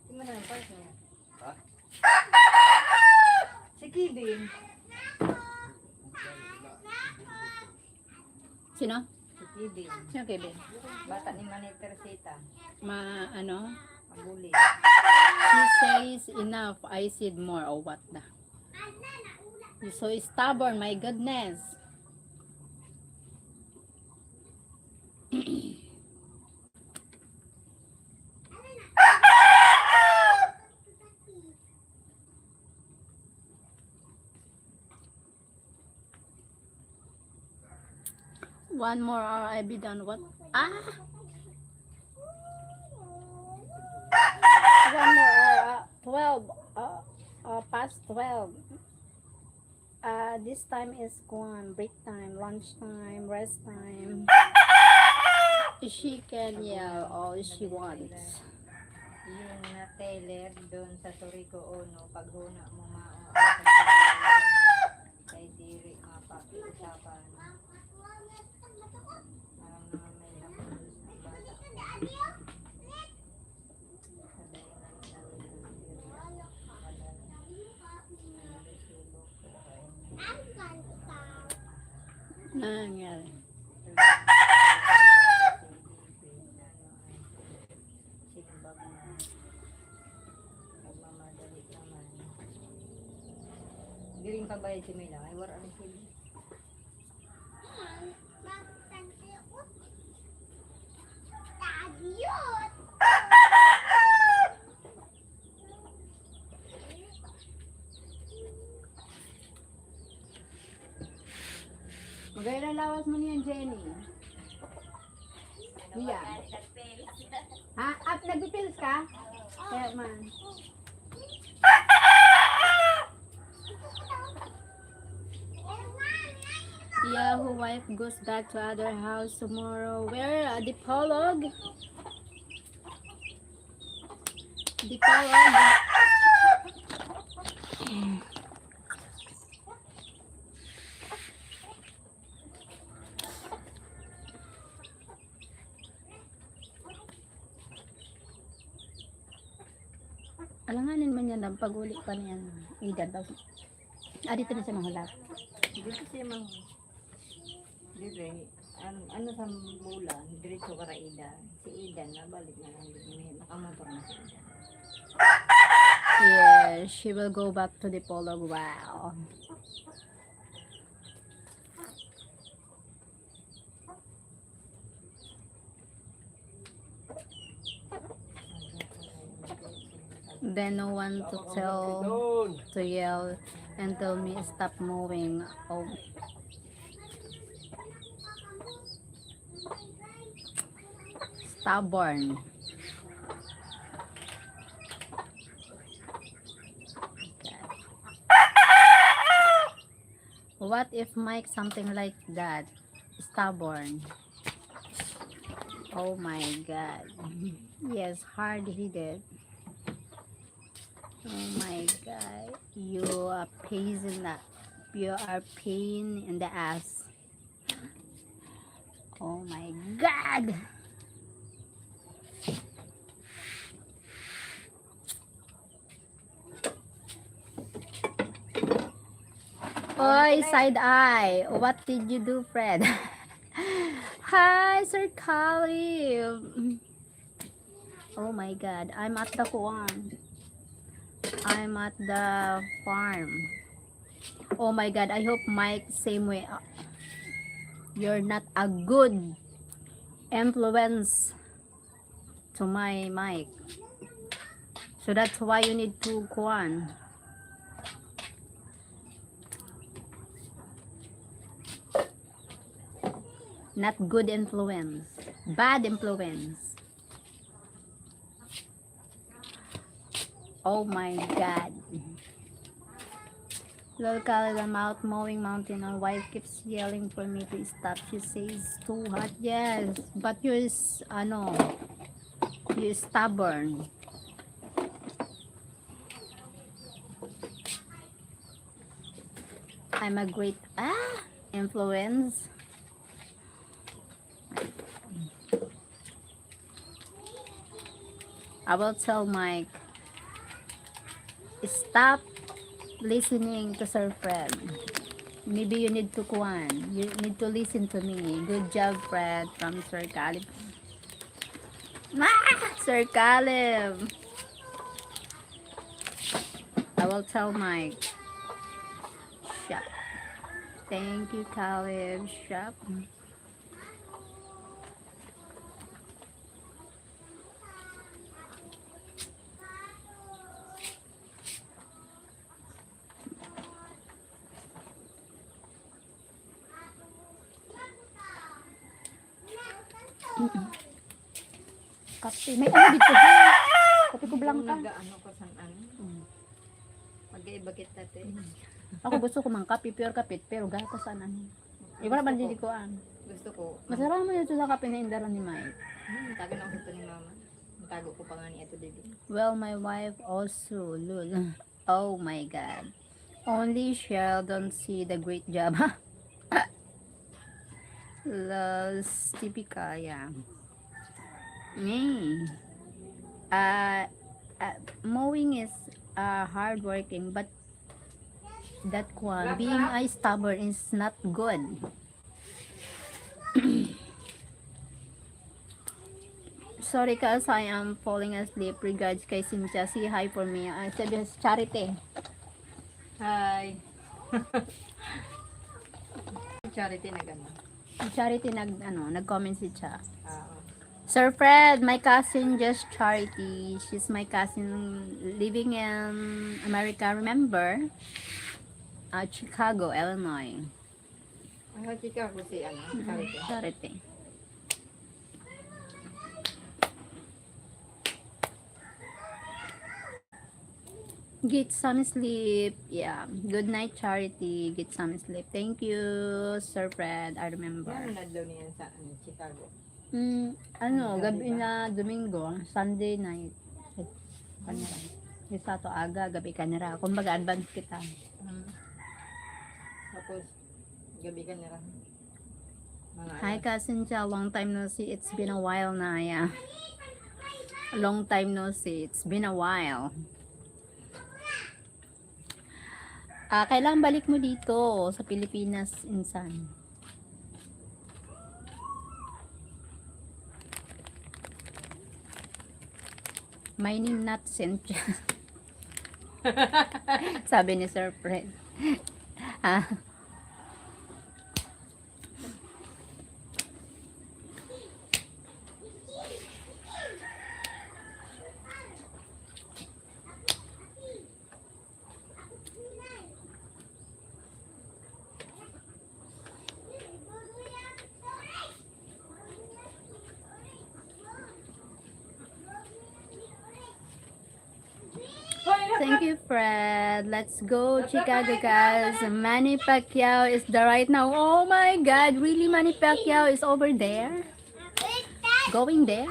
A: Tingnan mo na yung part niya.
C: Ha?
A: Si Kibing.
D: Sino?
A: Si Kibing.
D: Sino Kevin?
A: Bata ni Manay Teresita.
D: Ano?
A: Maguli.
D: She says enough. I said more. Oh, what the? You're so stubborn. My goodness. One more or I be done. What? Ah! One more 12. Past 12. This time is gone. Break time, lunch time, rest time. She can yell all she wants.
A: Yung na Taylor doon sa Toriko Ono, paghuna mo mao kay diri mapakiusapan. Parang naman may lakas ng bata.
D: Nangyari.
A: Giring kabayad si Mila, ay wala rin sila. Magayang lawas mo niyan, Jenny. Iya. Ha? At nag-pills ka? Kaya man.
D: Yahoo wife goes back to other house tomorrow. Where? Dipolog? Dipolog? Alanganin man yan ang pag-uli pa niyan. Idan daw. Dito na siya mahulap.
A: Dito siya mang dire ano sa bulan diretso kara Idan. Si Idan nabalik na lang din nakamotor na si Idan.
D: Yeah, she will go back to the Polog. Wow. Then no one to yell and tell me stop moving. Oh. Stubborn. Okay. What if Mike something like that? Stubborn. Oh my God. Yes, hard-headed. Oh my God. You are pain in the, you are pain in the ass. Oh my God. Oy, side eye. What did you do, Fred? Hi, Sir Khalif. Oh my God. I'm at the Kuan. I'm at the farm. Oh my God. I hope Mike same way. You're not a good influence to my Mike. So that's why you need to Kuan. Not good influence. Bad influence. Oh my God. Look at the mouth mowing mountain. My wife keeps yelling for me to stop. She says too hot. Yes, but you're you're stubborn. I'm a great influence. I will tell Mike, stop listening to Sir Fred. Maybe you need to kuan. You need to listen to me. Good job, Fred, from Sir Caleb. Sir Caleb. I will tell Mike. Shop. Thank you, Caleb. Shop. Kape. May ano dito ha? Kape ko blanca.
A: Nag-ano ko sa ano. Mag-iba kita te.
D: Ako gusto ko mang kape, pure kape, pero gatas ano. Iba naman din ko an.
A: Gusto ko.
D: Masarap mo dito sa kape na indaran ni Mike.
A: Tago na ako ito ni mama. Tago ko pa nga ni ito Didi.
D: Well, my wife also, lul. Oh my God. Only Sheryl don't see the great job. Los typical, yeah. Me. Mowing is hard working, but that one, being stubborn is not good. Sorry guys, I am falling asleep. Regards kay Cynthia. Say hi for me. Sabi Charity.
A: Hi. Charity na gano'n.
D: Charity nag-comment si Cha. Sir Fred, my cousin just Charity. She's my cousin living in America, remember? Chicago, Illinois.
A: Ay, chika ko si ano. Charity.
D: Charity. Get some sleep. Yeah. Good night, Charity. Get some sleep. Thank you, Sir Fred. I remember.
A: Ano na daw niya sa Chicago?
D: Gabi na Domingo, Sunday night. Kanira. Isa to aga, gabi kanira. Kumbaga, advance kita.
A: Tapos, gabi ka nila.
D: Hi, cousin Cha. Long time no see. It's been a while na, yeah. Long time no see. It's been a while. Kailangan balik mo dito sa Pilipinas, insan. My name not Cynthia. Sabi ni Sir Fred. Thank you, Fred. Let's go, Chicago, guys. Manny Pacquiao is the right now. Oh my God, really? Manny Pacquiao is over there? Going there?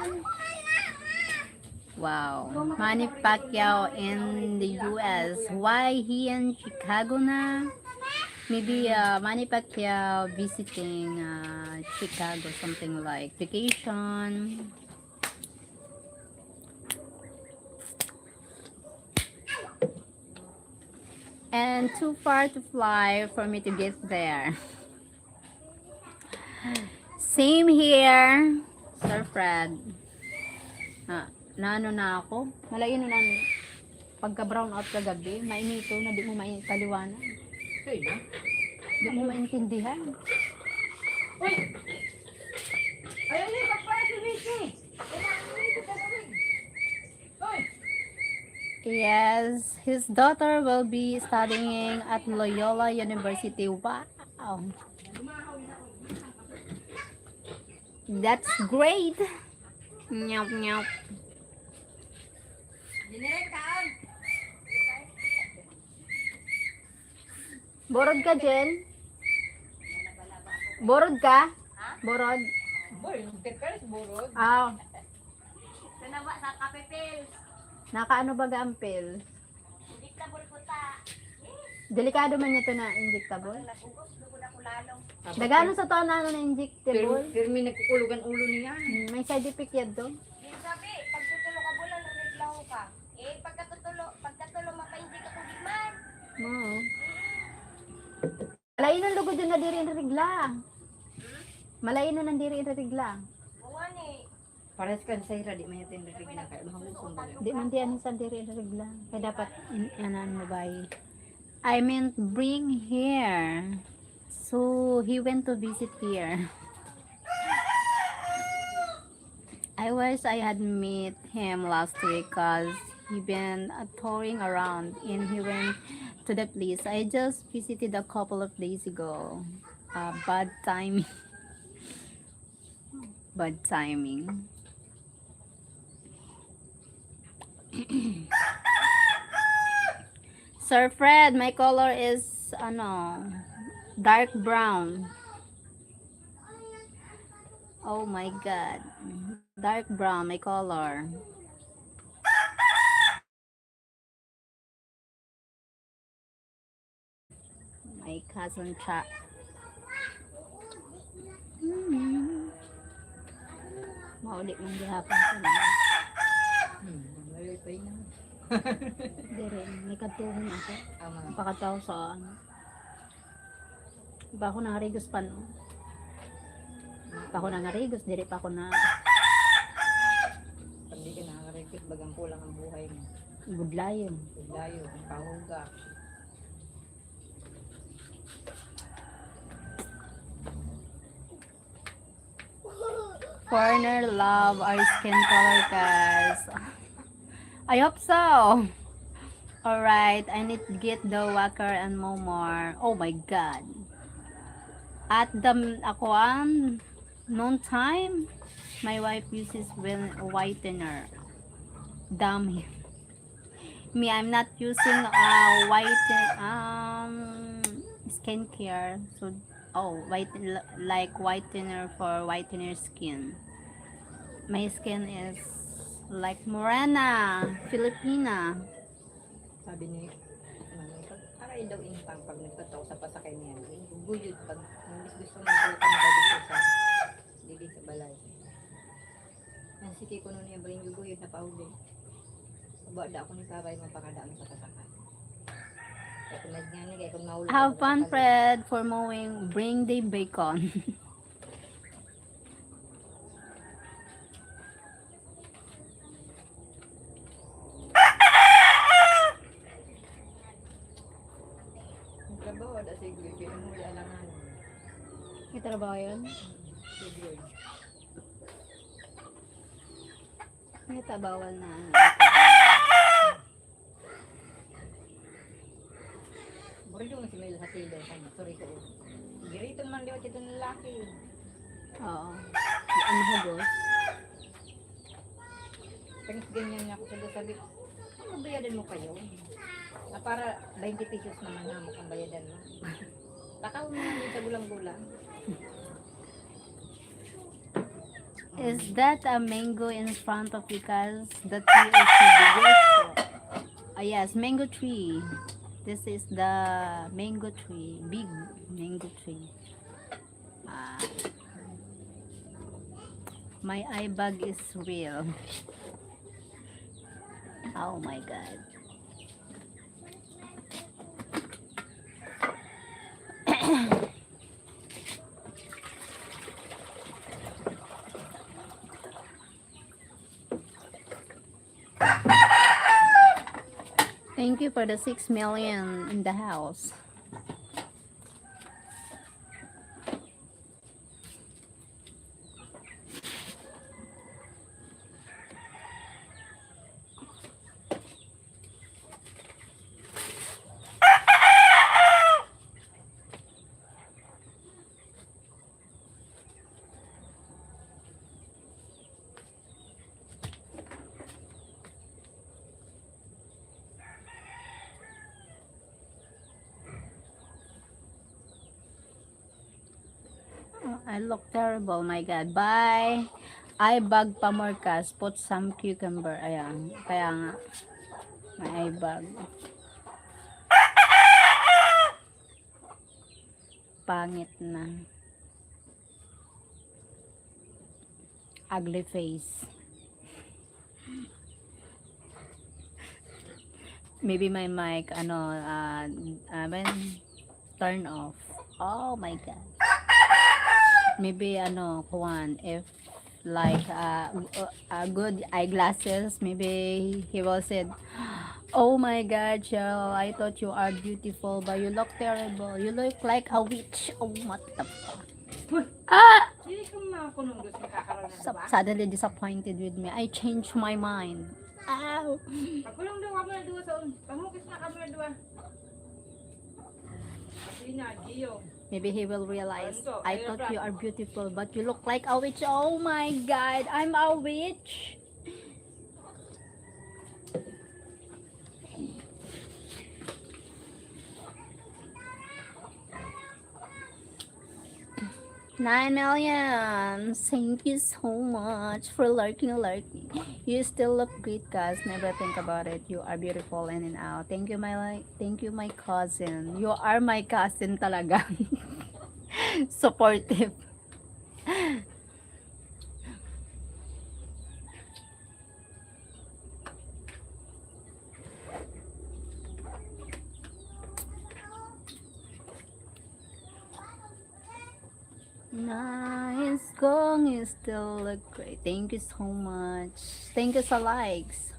D: Wow. Manny Pacquiao in the US. Why he in Chicago na? Maybe Manny Pacquiao visiting Chicago, something like vacation. And too far to fly for me to get there. Same here, Sir Fred. Naano na ako? Malayo na pagka brown out kagabi, mainito na di mo maipaliwanag.
A: Hey, na?
D: Di mo maintindihan.
A: Uy! Ayun ni, pagpaya si Vicky! Uy!
D: Yes, his daughter will be studying at Loyola University. Wow. That's great. Nyop, nyop. Borod ka, Jen? Borod ka? Borod?
A: Boy, nagtipers, burod.
G: Tanawa sa kapipil.
D: Nakaano ba gampil?
G: Injectable po ta.
D: Delikado man ito na injectable.
G: Nagugos, lugod ako lalong.
D: Dagano sa to na injectable?
A: Pero may nagkukulugan ulo niya.
D: May side effect yan to.
G: Yung sabi, pag tutulo ka bulan, nagreglaho ka. Pagkatulo, mapa-inject ako di man.
D: Oo. Malayo ng lugod yun na diri in regla. Malayo na nang diri in regla.
G: Buwan eh.
A: Pares kan sa hira, di man yatin bibigyan kayo. Mahusong ba yun?
D: Di man diyan sa diri in regla. Kaya dapat anan mo ba? I meant bring here. So he went to visit here. I wish I had met him last week cause he been touring around and he went to the place. I just visited a couple of days ago. Bad timing. Bad timing. Sir Fred, my color is dark brown. Oh my god. Dark brown, my color. My cousin chat. Mauli mong gihapon ko na. Dire, may katuhon ako. Pakataw sa Iba ako nangarigos pa no. Pa ako nangarigos, dire pa ako na
A: Pag di ka nakakarikit, bagang kulang ang buhay mo.
D: budlayon.
A: Layo, ang pahuga.
D: Foreigner love our skin color, guys. I hope so. Alright, I need to get the walker and more. Oh my god. At the noon time, my wife uses whitener. Damn. Me, I'm not using skincare. So, like whitener for whitener skin. My skin is like Morena, Filipina.
A: Sabi ni, aray daw impang pag nagpataw sa pasakay niya. Guguyod pag gusto mo magpapang dito sa dili sa balay. Ang siki ko nun niya ba yung guguyod na pauli. Sabada ako ni Kabay mapakadaan sa pasakay. Kaya kung nagngani, kaya kung maulog.
D: Have fun, Fred, for mowing. Bring the bacon.
A: Trabaho, da siguro, pinamuli alangan.
D: May trabaho yun?
A: Siguro.
D: May tabawal na.
A: Burido nga si Mel Hatilo. Sorry ko. Girito naman liwat ito ng lalaki.
D: Oo. Ano hugos?
A: Pag ganyan niya ako sa sabi, ano bayadan mo kayo? Na para 20 pesos naman na ang bayadan mo. Takaw mo naman sa gulang-gulang.
D: Is that a mango in front of you guys? The tree is too big. Yes, mango tree. This is the mango tree. Big mango tree. My eye bag is real. Oh my god. Thank you for the 6 million in the house. I look terrible, my god. Bye. Eye bag pamorkas. Put some cucumber. Ayan. Kaya nga. May eye bag. Pangit na. Ugly face. Maybe my mic, turn off. Oh my god. Maybe kuwan, if like good eyeglasses, maybe he will say, oh my god, Cheryl, I thought you are beautiful, but you look terrible. You look like a witch. Oh, what the fuck?
A: Hindi ko makakulong gusto kakaroon na diba?
D: Suddenly disappointed with me. I changed my mind. Ow.
A: Pagkulong daw kamo na duwa sa pamukis na kamo na duwa. Kasi na, Gio.
D: Maybe he will realize, I thought you are beautiful, but you look like a witch. Oh my God, I'm a witch. Nine million. Thank you so much for lurking. You still look great, guys. Never think about it. You are beautiful in and out. Thank you, my cousin. You are my cousin talaga. Supportive. Nice gong. You still look great. Thank you so much. Thank you sa likes.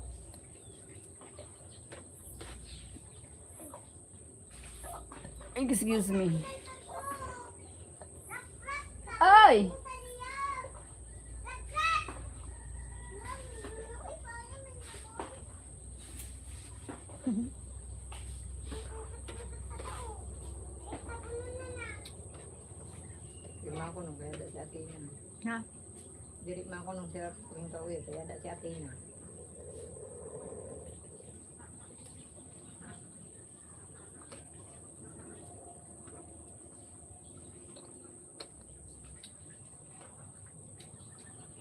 D: Excuse me. Ay!
A: Di man ako nung kaya da si ate na.
D: Ha?
A: Diri man ako nung sirap yung kauwi, kaya da si ate na.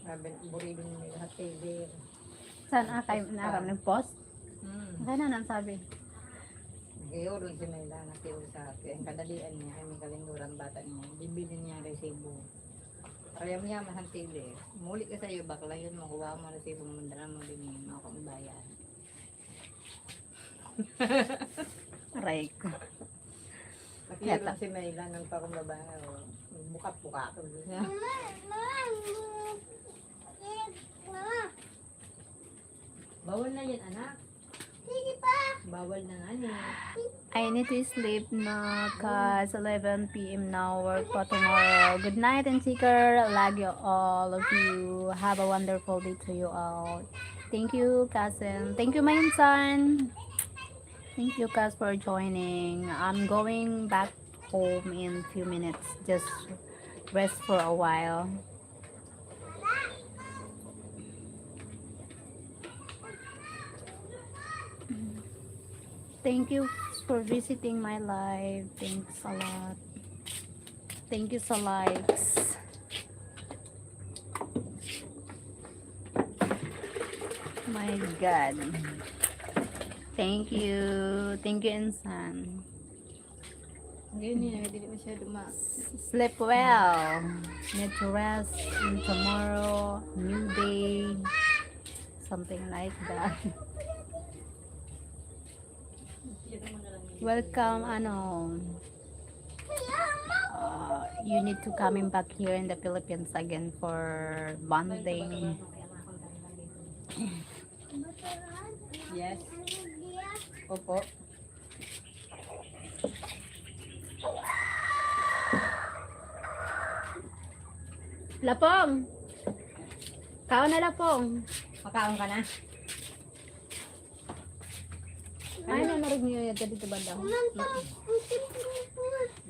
A: Sabi, burilin mo yung TV.
D: Saan akay naram ng post? Kaya na sabi.
A: Nag-iurol si Mayla, nag-iurol sa akin. Ang kadalian niya, ay may kalinguran bata niya. Bibili niya resibo. Kaya niya mahang TV. Muli ka sa'yo, bakla yun, makuha mo resibo, mandala mo din yung mga kumbayan.
D: Aray ko.
A: Nag-iurol si Mayla ng pakumbabanga. Bukat-buka ko. Bawal na yan, anak. Bawal na nga niya.
D: I need to sleep na cause 11 p.m. now. Work pa tomorrow. Good night and seeker. Love you all of you. Have a wonderful day to you all. Thank you, cousin. Thank you, my son. Thank you, Cas, for joining. I'm going back home in few minutes. Just rest for a while. Thank you for visiting my live. Thanks a lot. Thank you sa likes. My God. Thank you. Thank you, Insan.
A: Ngayon niya, hindi masyado
D: Sleep well. Need to rest. And tomorrow, new day. Something like that. Welcome, you need to coming back here in the Philippines again for bonding.
A: Yes. Opo.
D: Lapong! Kaon na, Lapong.
A: Makaon ka na?
D: Ay, nanarig niyo yan dito ba daw?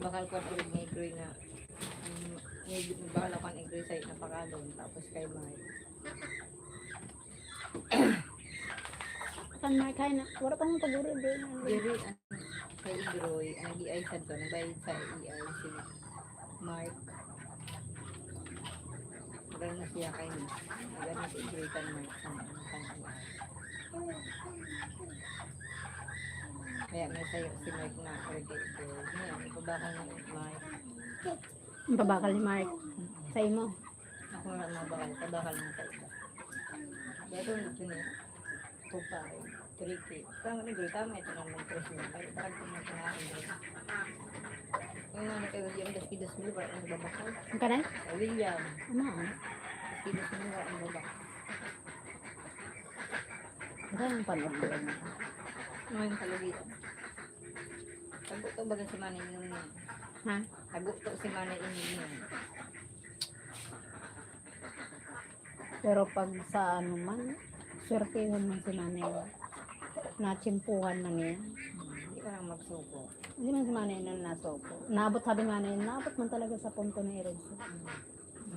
A: Bakal ko at ulit may agree na bakal ako ang agree sa'yo na pakadon tapos kay Mike.
D: Kan Mark, kaya na. Wala pang paguro doon.
A: Diri kay Igroy, ang EI sad ko, nagbayad sa EI si Mark. Nagano na siya kay Nick. Nagano si Igroy kan Mark sa EI. Kaya may sa'yo si Mike na regate ko. Ngayon, ipabakal na Mike.
D: Ang pabakal ni Mark. Sa imo.
A: Ako na mabakal, ipabakal na sa iba. Pero ito niya, kupay, tricky. Tama ni Igroy, tama ito naman press niya. Pero parang kumakain niya. Yung ano kay William, daskidos mo, parang ang babakal.
D: Ang kanay?
A: Kay William,
D: Ano?
A: daskidos mo, parang ang babakal.
D: Ano ang panood doon?
A: Ano yung kalugitan? Tago to baga si Manay Inom niya.
D: Ha?
A: Tago to si Manay Inom niya.
D: Pero pag sa ano man, swertehan man si Manay. Natsimpuhan man niya.
A: Hindi ka lang magsuko.
D: Hindi man si Manay na nasuko. Naabot sabi Manay, naabot man talaga sa punto na erosion.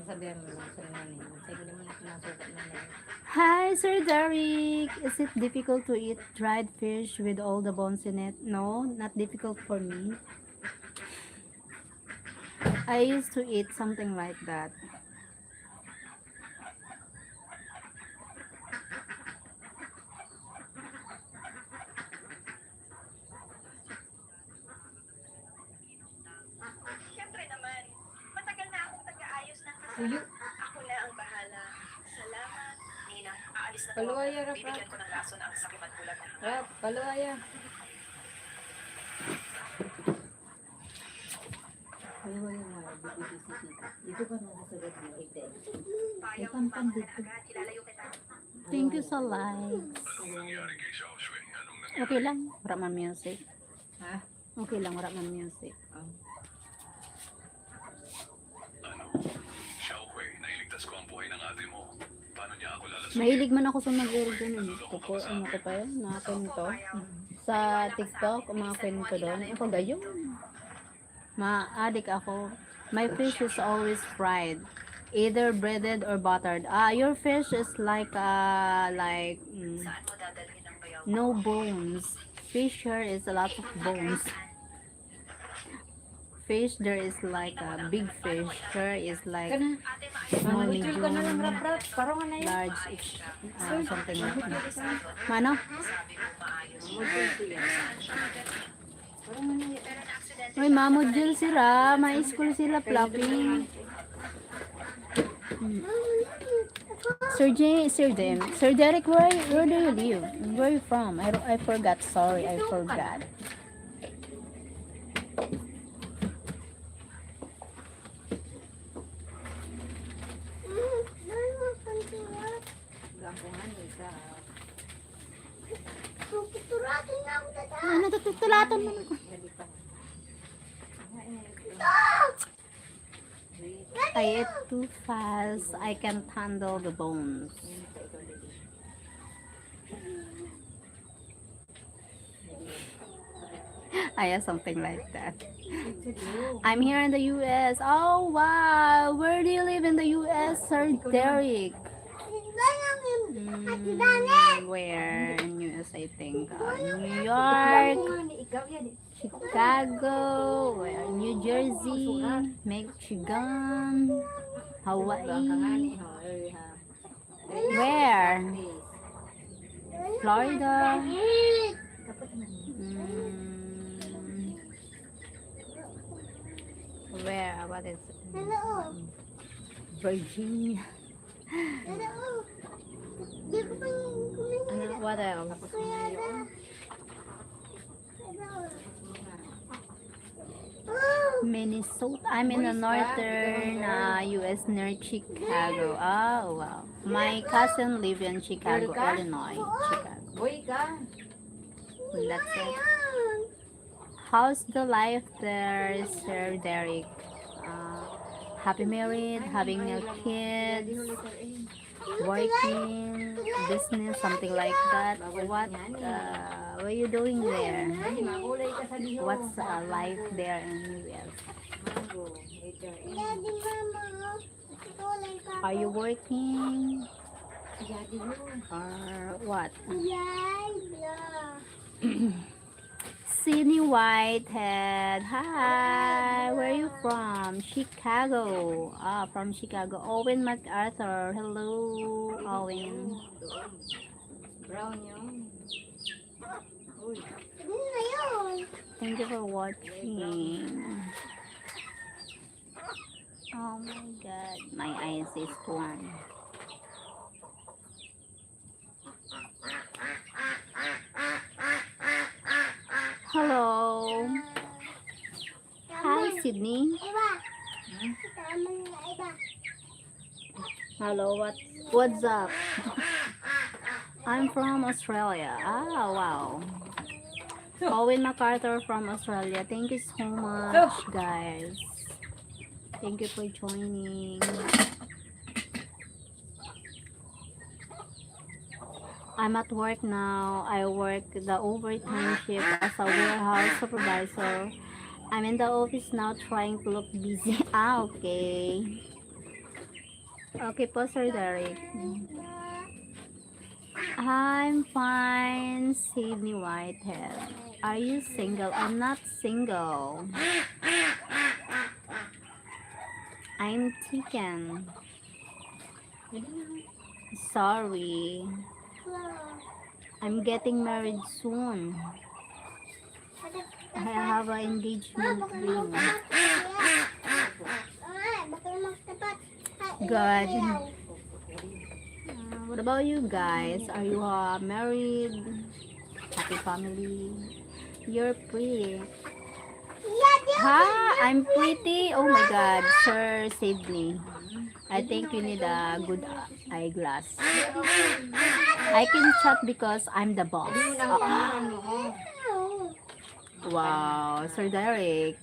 A: Sabihan mo lang sa nanay. Sige naman ako nasukat nanay.
D: Hi, Sir Derek. Is it difficult to eat dried fish with all the bones in it? No, not difficult for me. I used to eat something like that.
G: Siyempre naman, matagal na akong nag-aayos ng
A: Uyo.
G: Ako na ang bahala. Salamat. Nina, aalis na po.
A: Paluwaya, Rap.
G: Bibigyan ko ng laso na ang sakit at bulag na hangin.
A: Rap, paluwaya. Paluwaya mo. Dito ka na sa red mo.
G: Ayaw mo pa ako na agad. Ilalayo kita.
D: Thank you sa likes. Okay lang, wala man music.
A: Ha?
D: Okay lang, wala man music. Mahilig man ako sa mag-organ. Kupo, ano ko pa yun, mga kwento. Sa TikTok, mga kwento doon. Ako gayon. Ma-addict ako. My fish is always fried. Either breaded or buttered. Your fish is like,
G: Saan mo dadalhin ang bayaw?
D: no bones. Fish here is a lot of bones. Fish there is like a big fish. Here is like small,
A: Utul ka na lang,
D: medium,
A: Rap. Parang ano yun?
D: large, something like that. Mano?
A: Parang ano yun?
D: Uy, mamodule sila. Ma-school sila flopping. Sir Derek, where do you live? Where are you from? I forgot. Sorry, I forgot. Ano, tutulatan mo na. I ate too fast. I can't handle the bones. I have something like that. I'm here in the US. Oh wow, where do you live in the US, Sir Derek? Where in US? I think New York, Chicago, where? New Jersey, Michigan, Hawaii. Where? Florida. Where? What is it? Virginia. What else? Minnesota. I'm in the northern US near Chicago. Oh wow. My cousin lives in Chicago, Illinois. Chicago.
A: Boy ka.
D: That's it. How's the life there, Sir Derek? Happy married, having a kid, working, business, something like that. What are you doing there? What's life there in US? Are you working? Or what? Sydney Whitehead. Hi, where are you from? Chicago. From Chicago. Owen MacArthur. Hello, Owen.
A: Brown yun.
D: Thank you for watching. Oh my god, my eyes is torn. Hello. Hi, Sydney. Hello, what's up? I'm from Australia. Wow. Owen MacArthur from Australia. Thank you so much, guys. Thank you for joining. I'm at work now. I work the overtime shift as a warehouse supervisor. I'm in the office now trying to look busy. Okay. Okay po, Sir Derek. I'm fine, Sydney Whitehead. Are you single? I'm not single. I'm taken. Sorry. I'm getting married soon. I have an engagement ring. Good. What about you guys? Are you married? Happy family? You're pretty. Ha! I'm pretty. Oh my god. Sir, save me. I think you need a good eyeglass. I can chat because I'm the boss. Wow, Sir Derek.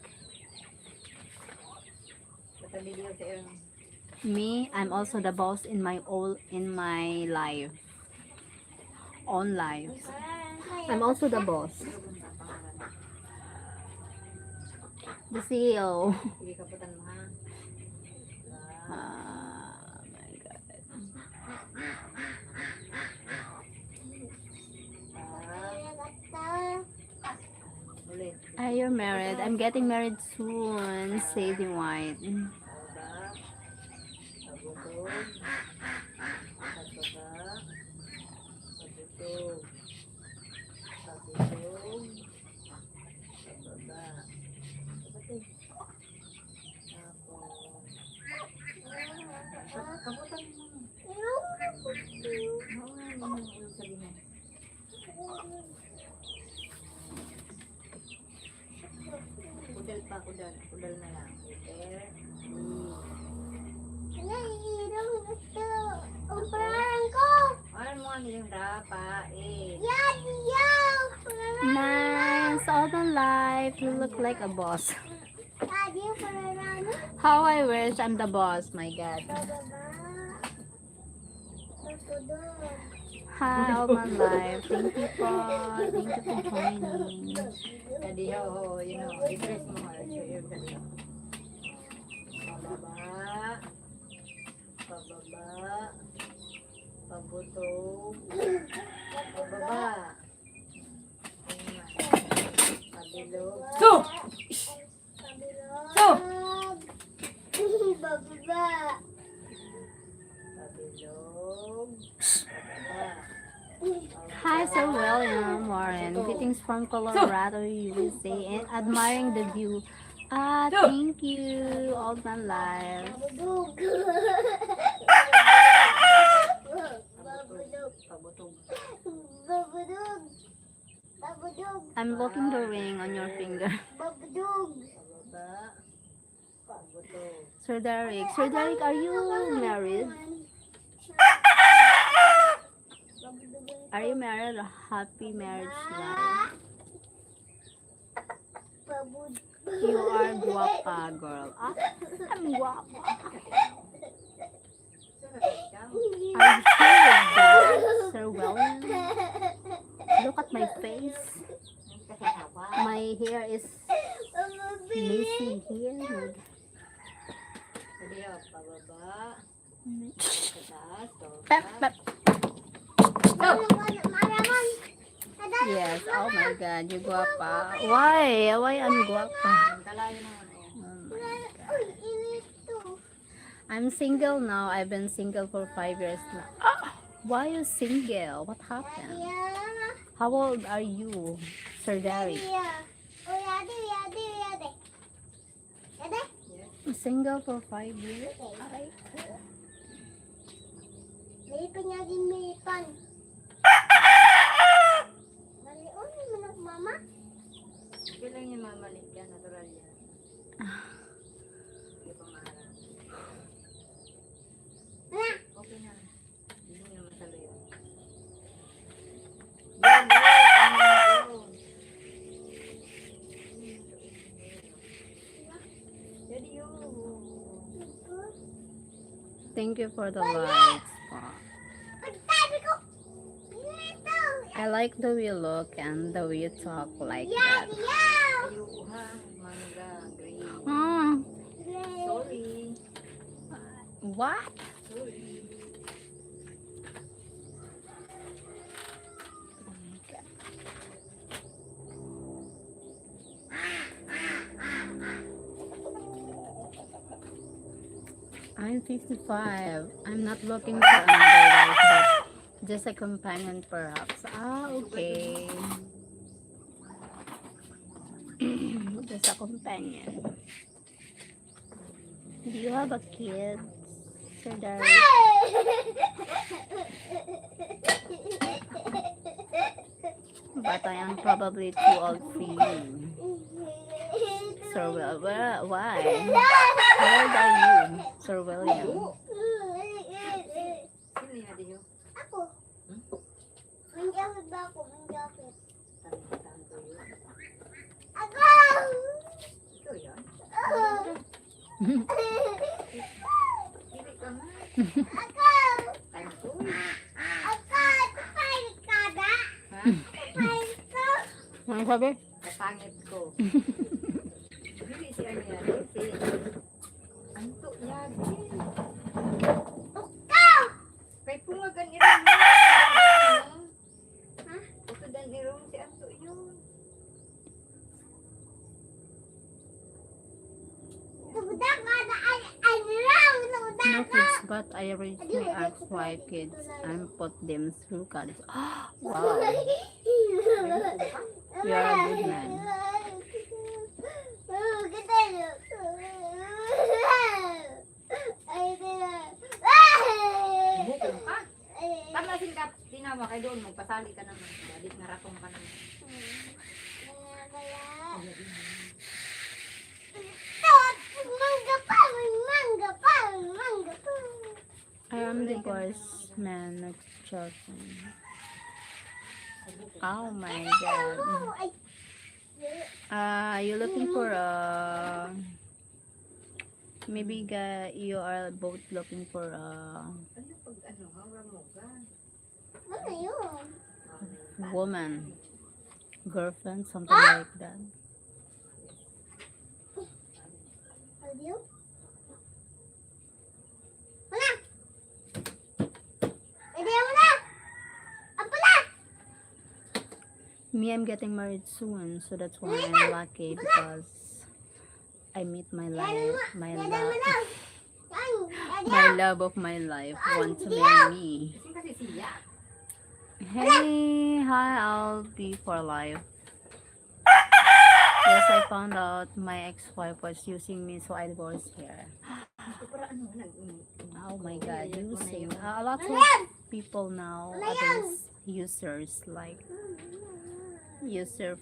D: Me, I'm also the boss in my life. Own life. I'm also the boss. The CEO. My God. Are you married? I'm getting married soon. Sadie White.
A: Kudal na lang. Ano mo ang ilang rapa eh.
D: Nice. All the life. You look like a boss. How I wish I'm the boss. My God. Hi, all my life. Thank you for joining.
A: Tadi ho, you know, i-press mo ha. Yung tadi ho. Pababa. Pababa. Pabutog. Pababa. Pabilog.
E: So! So!
A: Pabilog.
D: Hi, Sir William Warren. Greetings from Colorado, USA, and admiring the view. Thank you. All my life. I'm looking the ring on your finger. Sir Derek. Sir Derek, are you married? Are you married? A happy marriage life. You are guapa, girl. I'm guapa. Are you sure with that, Sir William? Look at my face. My hair is messy here.
A: Tadi ho, pababa.
D: Pep, pep. Yes, oh my God, you guapa. Why? Why I'm guapa?
A: Kalayo naman ayan.
D: Oh my God. I'm single now. I've been single for 5 years now. Why are you single? What happened? How old are you, Sir Derek? Single for 5 years? Ay.
A: Bilang yung mamalik yan, natural yan. Hindi pa maharap. Okay na. Hindi mo naman sabi yun. Daddy, yo.
D: Thank you for the likes. I like the way you look and the way you talk like that.
A: Ayoko ha. Mangga, green.
D: Hmm.
A: Sorry.
D: What?
A: Sorry.
D: I'm 55. I'm not looking for another wife, but just a companion perhaps. Ah, okay. Just a companion. Do you have a kid, Sir Derek? But I am probably too old for you. Sir Will, why? How old are you, Sir William?
A: Sino yan, Dio?
G: Ako. Manjakit ba ako? Manjakit.
A: Tanto yun.
G: Ako!
A: Ikaw yan? Hindi ka nga.
G: Ako!
A: Tanto.
G: Ako! Kapalit ka ba?
A: Ha?
G: Kapalit ko?
D: Ano sabi?
A: Kapangit ko. Hindi siya niya. Si Anto yan.
G: Ikaw!
A: Kay pungagan irong mo. Ha? Putudan irong si Anto yun.
G: Nabudak ka na ay niraw! Nabudak
D: No
G: ka!
D: kids, but I raised my ex-wife kids and put them through college. Wow, you are a good man.
A: Bukong ka. Tamasin ka. Tinawa kay doon. Magpasali ka naman. Dalit nga ratong ka naman.
G: Mangga pa! Mangga pa! Mangga pa!
D: I am divorced man, not children. Oh my god. You looking for a... Maybe you are both looking for a
A: Ano pag ano? Hawra mo ka.
G: Ano yun?
D: woman, girlfriend, something like that.
G: Audio? Wala! Pwede mo na! Apa na!
D: Me, I'm getting married soon, so that's why I'm lucky because I meet my life, my
G: Pwede mo
D: love,
G: na! Yan! Pwede!
D: my love of my life want to marry me.
A: Kasi siya.
D: Hey, hi, I'll be for life. Yes, I found out my ex-wife was using me, so I divorced her.
A: Para ano?
D: Oh my God, using a lot of people now, others users like users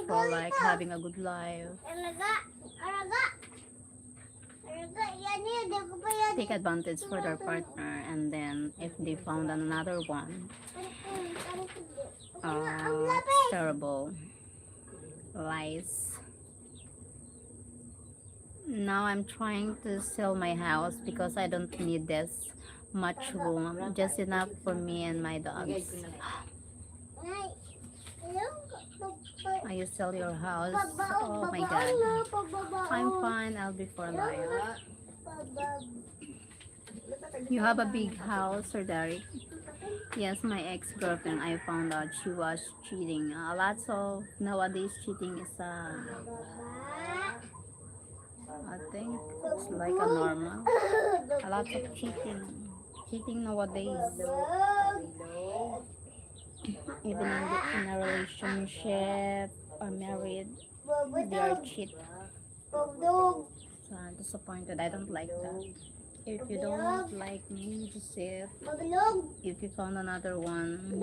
D: for like having a good life.
G: Alaga! Alaga! Alaga! Yan yun! Di ko pa yan!
D: Take advantage for their partner, and then if they found another one, it's terrible. Lies. Now I'm trying to sell my house because I don't need this much room, just enough for me and my dogs. Are you sell your house? Oh my god. I'm fine, I'll be for life. You have a big house, or Derek? Yes, my ex-girlfriend, I found out she was cheating. Lots of nowadays cheating is I think it's like a normal. A lot of cheating nowadays. Even in a relationship or married, they are cheat. So I'm disappointed. I don't like that. If you don't like me, just say it. If you found another one,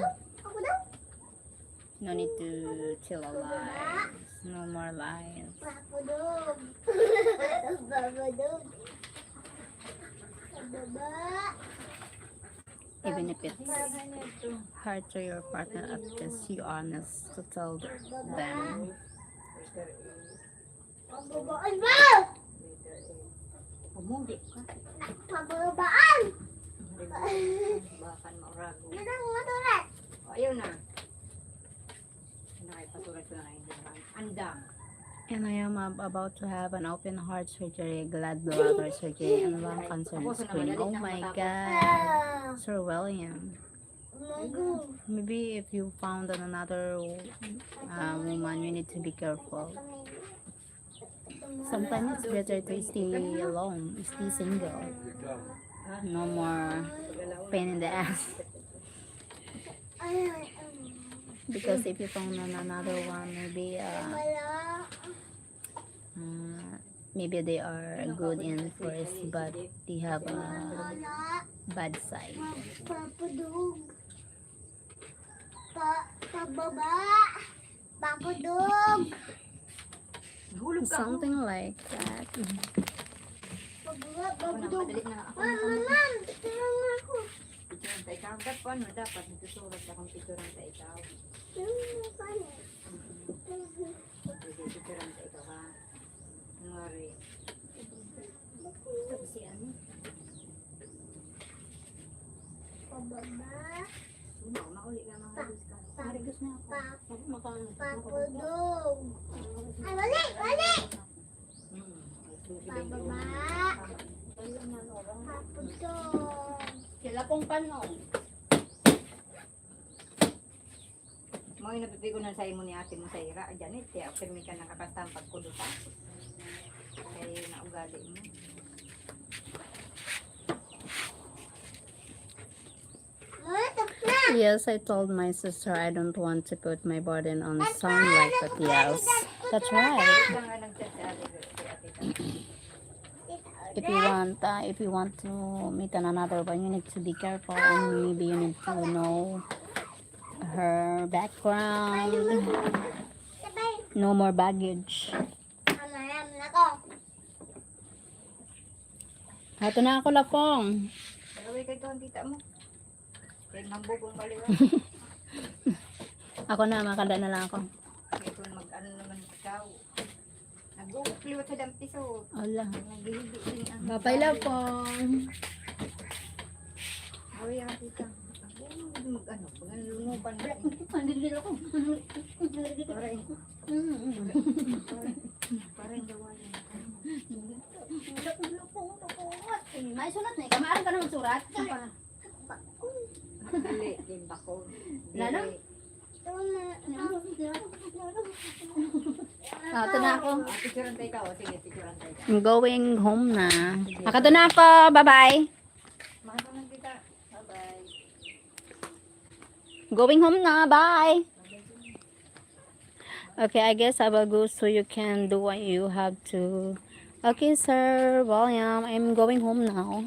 D: no need to tell a lie. No more lies. Even if it's hard to your partner, at least you honest to tell them.
G: Pababaan ba?
A: Umuwi ka.
G: Pababaan!
A: Bakan maurago.
G: Yan ang matulat.
A: Ayaw na. Nakipasulat ko na kayo. Andam.
D: And I am about to have an open heart surgery, gallbladder surgery, and lung cancer screening. Oh my God, Sir William. Maybe if you found another woman, you need to be careful. Sometimes it's better to stay alone, stay single. No more pain in the ass. Because if you found another one, maybe they are good in first, but they have a bad side. Something like that.
A: Madali na ako. Picturean sa ikaw. Paano dapat nagsusulat akong picturean sa ikaw? Picturean sa ikaw ha. Ngari. Ito si ano? Mauli ka mga halos ka. Marigus na ako. Sila pong panon. Mo yung nabibigo na sa imo ni ate mo sa ira. Janet, kaya permi ka nakakastang pagkudutan. Kaya naugali mo.
D: Yes, I told my sister I don't want to put my burden on sunlight, but yes, that's right. If you want to meet another one, you need to be careful, and maybe you need to know her background. No more baggage. Hato na ako, Lapong.
A: Pero kay ito ang tita mo. Kaya nambog ang kaliwa.
D: Ako na, makada na lang ako.
A: Kaya kung mag-ano naman ikaw. Nag-uukliwat sa dampiso.
D: Ala.
A: Nag-gilid din ang...
D: Bye, Lapong.
A: Awi ang tita. Ako mag-ano. Pag-ano lumupan na.
D: Andin ako.
A: Parang gawain.
D: May sulat na, kamaaran ka naman surat.
A: Dili, timba ko.
D: Lalo? Ito na ako.
A: Picturean tayo ka. Sige, picturean tayo ka.
D: I'm going home na. Nakato na ako. Bye-bye.
A: Mahal ko ng tita. Bye-bye.
D: Going home na. Bye. Okay, I guess I will go so you can do what you have to. Okay, Sir William, I'm going home now.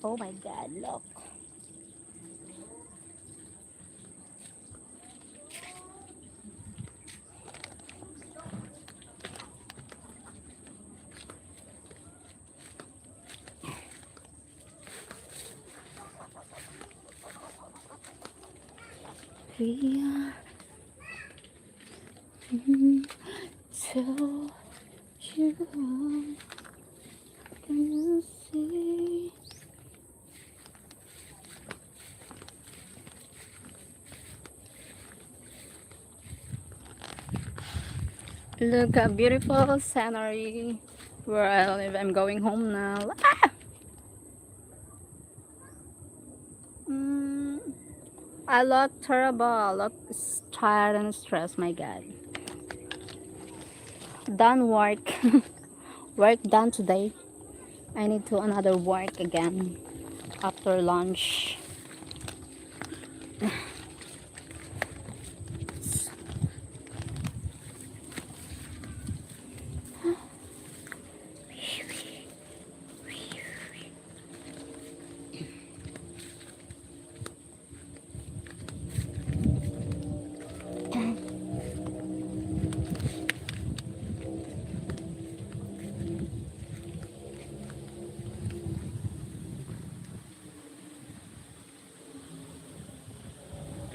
D: Oh my God, look. We are so you can you see? Look at beautiful scenery where I live. I'm going home now. Ah! I look terrible. I look tired and stressed. My God. Done work. Work done today. I need to another work again after lunch.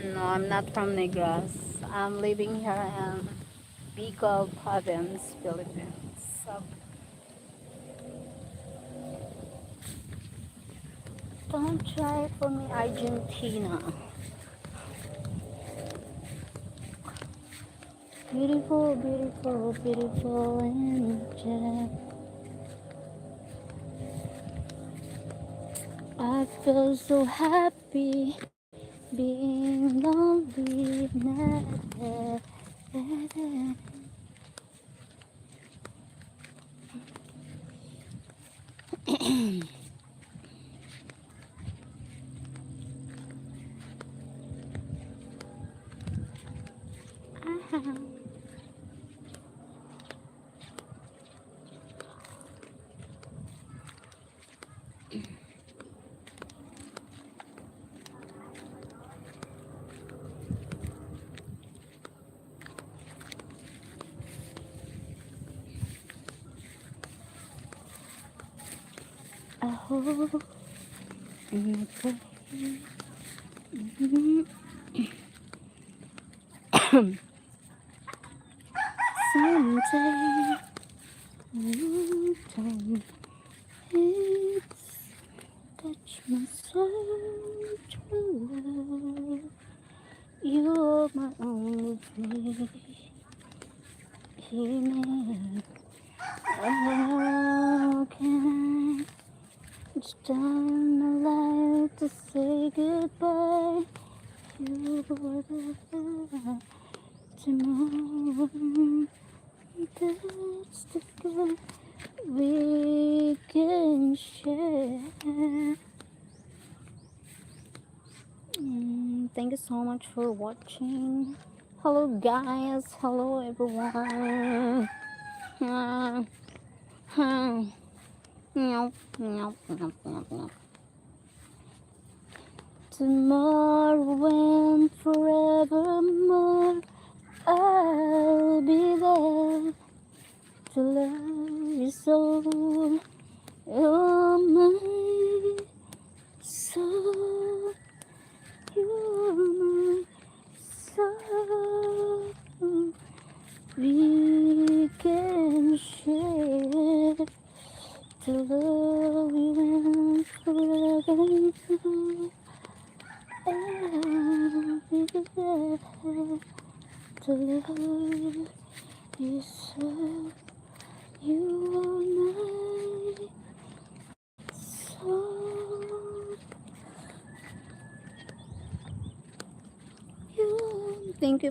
D: No, I'm not from Negros. I'm living here in Bicol province, Philippines. So, Don't try for me, Argentina. Beautiful, beautiful, beautiful angel. I feel so happy being lonely now. I hope and I pray someday time hits touch my soul true love. You're my only feeling. How can I stand alive to say goodbye? You were there tomorrow. That's the good we can share. Thank you so much for watching. Hello guys, hello everyone. Uh, huh. Meow, meow, meow, meow, meow. Tomorrow and forevermore, I'll be there to love you so. You're my soul, you're my soul. We can share to love you and forever. I'll be there to love you so. You are my soul. Thank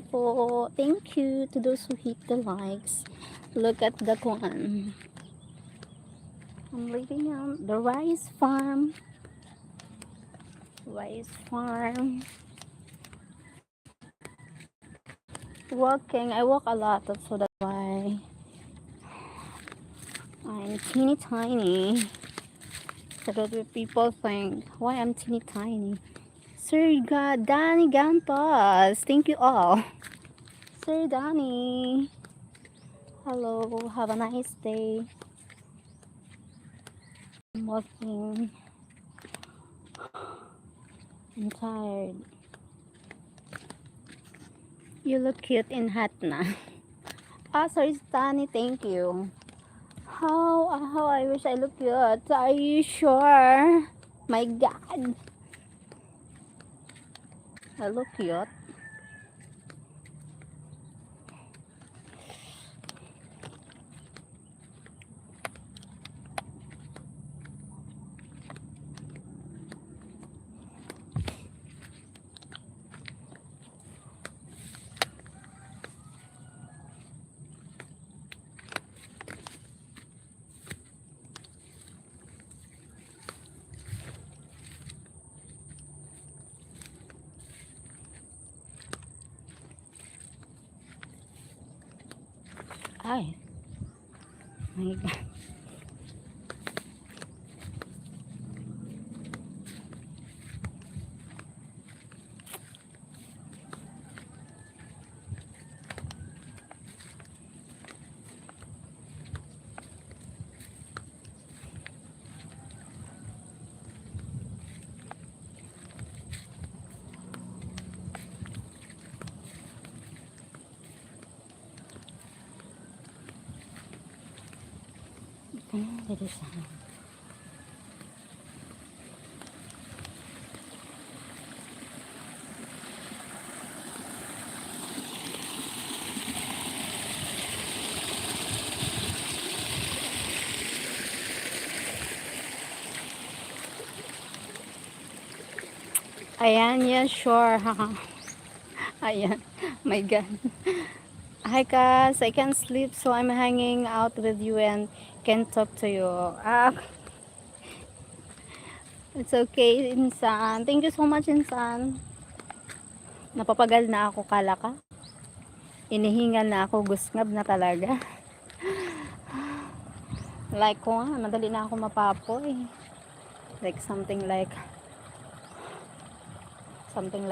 D: you to those who hit the likes. Look at that one. I'm living on the rice farm. Rice farm. Walking. I walk a lot, so that's why I'm teeny tiny. So that people think why I'm teeny tiny. Sir Danny Gampas, thank you all. Sir Danny, hello, have a nice day. I'm walking. I'm tired. You look cute in hat na. Ah, Sir Danny, thank you. How I wish I look cute. Are you sure? My God. I look cute. Ay. My God. Dito sana. Ayan, yeah, sure. Ayan, my God. Hi guys, I can't sleep so I'm hanging out with you and can talk to you. It's okay, Insan. Thank you so much, Insan. Napapagal na ako, kala ka. Inihingal na ako, gusngab na talaga. Like ko nga, madali na ako mapapoy. Like something like that. Something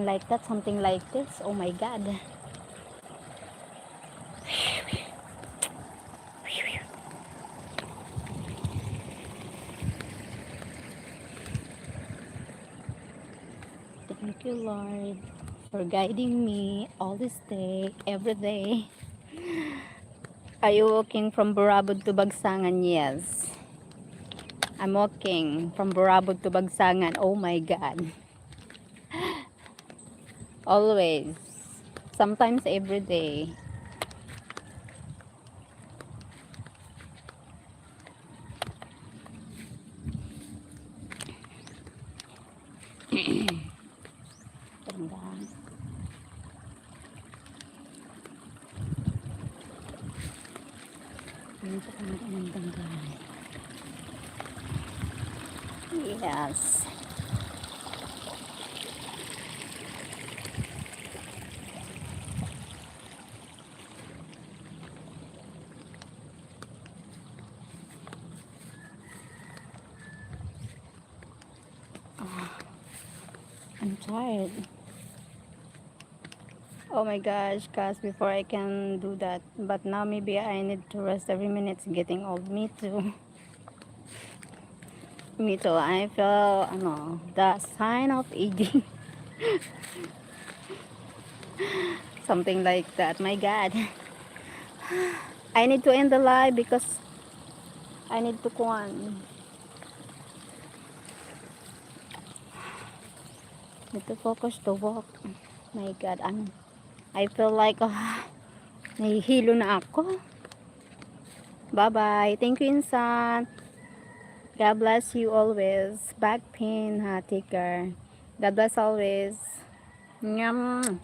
D: like that, something like this. Oh my God. Thank you, Lord, for guiding me all this day, every day. Are you walking from Burabod to Bagsangan? Yes. I'm walking from Burabod to Bagsangan. Oh my God. Always. Sometimes every day. Tandaan. Dito ka ng tandaan. Yes. I'm tired. Oh my gosh, guys, before I can do that. But now maybe I need to rest every minute. It's getting old. Me too. Me too. I feel, the sign of aging. Something like that. My God. I need to end the live because I need to need to focus to walk. My God, I feel like nahihilo na ako. Bye-bye. Thank you, Insan. God bless you always. Back pain, ha, take care. God bless always. Nyam.